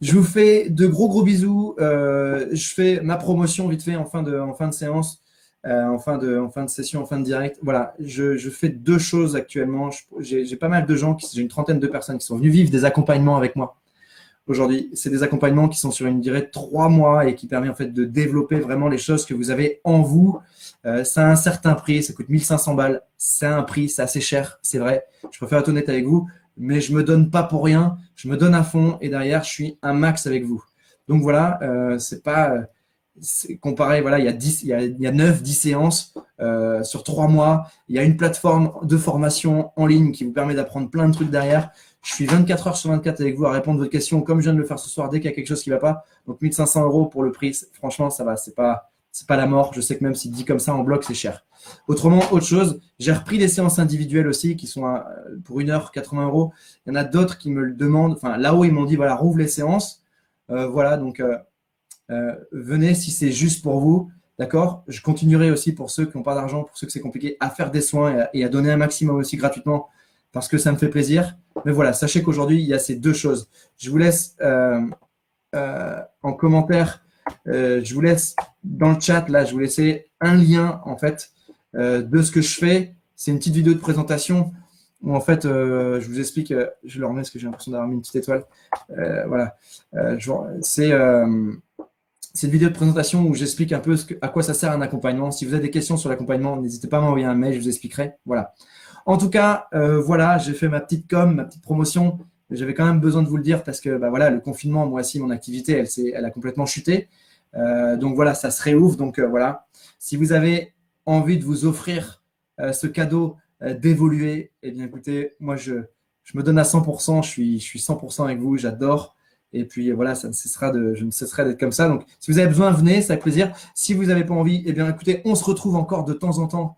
Je vous fais de gros bisous. Je fais ma promotion vite fait en fin de séance. En fin de session, en fin de direct. Voilà, je fais deux choses actuellement. J'ai pas mal de gens, j'ai une trentaine de personnes qui sont venues vivre des accompagnements avec moi aujourd'hui. C'est des accompagnements qui sont sur une durée de 3 mois et qui permettent en fait de développer vraiment les choses que vous avez en vous. Ça a un certain prix, ça coûte 1500 balles. C'est un prix, c'est assez cher, c'est vrai. Je préfère être honnête avec vous, mais je me donne pas pour rien. Je me donne à fond et derrière, je suis un max avec vous. Donc voilà, c'est pas comparé, voilà, il y a 9, 10 séances sur 3 mois. Il y a une plateforme de formation en ligne qui vous permet d'apprendre plein de trucs derrière. Je suis 24 heures sur 24 avec vous à répondre à votre question, comme je viens de le faire ce soir, dès qu'il y a quelque chose qui ne va pas. Donc 1500 € pour le prix, franchement, ça va, c'est c'est pas la mort. Je sais que même si dit comme ça en bloc, c'est cher. Autrement, autre chose, j'ai repris des séances individuelles aussi qui sont pour 1 heure, 80 €. Il y en a d'autres qui me le demandent. Enfin, là-haut, ils m'ont dit, voilà, rouvre les séances. Voilà, donc venez si c'est juste pour vous. D'accord? Je continuerai aussi pour ceux qui n'ont pas d'argent, pour ceux que c'est compliqué, à faire des soins et à donner un maximum aussi gratuitement parce que ça me fait plaisir. Mais voilà, sachez qu'aujourd'hui, il y a ces deux choses. Je vous laisse en commentaire, je vous laisse dans le chat, là, je vous laisser un lien en fait de ce que je fais. C'est une petite vidéo de présentation où en fait, je vous explique, je le remets parce que j'ai l'impression d'avoir mis une petite étoile. Voilà, c'est une vidéo de présentation où j'explique un peu à quoi ça sert un accompagnement. Si vous avez des questions sur l'accompagnement, n'hésitez pas à m'envoyer un mail, je vous expliquerai. Voilà. En tout cas, voilà, j'ai fait ma petite com, ma petite promotion. J'avais quand même besoin de vous le dire parce que bah, voilà, le confinement, moi aussi, mon activité, elle a complètement chuté. Donc voilà, ça se réouvre. Donc voilà, si vous avez envie de vous offrir ce cadeau d'évoluer, eh bien écoutez, moi je me donne à 100%, je suis 100% avec vous, j'adore. Et puis voilà, je ne cesserai d'être comme ça. Donc, si vous avez besoin, venez, c'est avec plaisir. Si vous n'avez pas envie, eh bien, écoutez, on se retrouve encore de temps en temps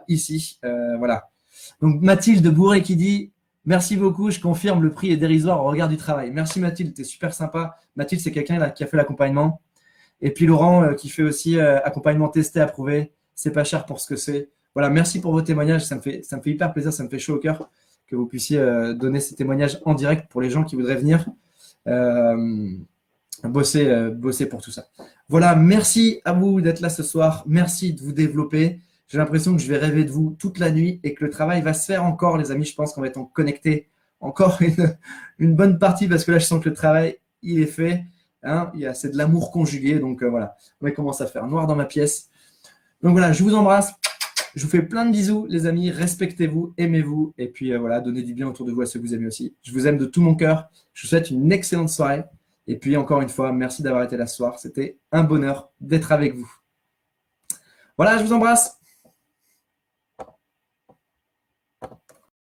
ici. Voilà. Donc, Mathilde Bourré qui dit « Merci beaucoup, je confirme, le prix est dérisoire au regard du travail. » Merci Mathilde, tu es super sympa. Mathilde, c'est quelqu'un qui a fait l'accompagnement. Et puis Laurent qui fait aussi accompagnement testé, approuvé. C'est pas cher pour ce que c'est. Voilà, merci pour vos témoignages. Ça me fait hyper plaisir, ça me fait chaud au cœur que vous puissiez donner ces témoignages en direct pour les gens qui voudraient venir. Bosser pour tout ça. Voilà, merci à vous d'être là ce soir. Merci de vous développer. J'ai l'impression que je vais rêver de vous toute la nuit et que le travail va se faire encore, les amis. Je pense qu'on va être connectés encore une bonne partie parce que là, je sens que le travail, il est fait. Hein, c'est de l'amour conjugué. Donc voilà, on commence à faire noir dans ma pièce. Donc voilà, je vous embrasse. Je vous fais plein de bisous, les amis. Respectez-vous, aimez-vous. Et puis voilà, donnez du bien autour de vous à ceux que vous aimez aussi. Je vous aime de tout mon cœur. Je vous souhaite une excellente soirée. Et puis encore une fois, merci d'avoir été là ce soir. C'était un bonheur d'être avec vous. Voilà, je vous embrasse.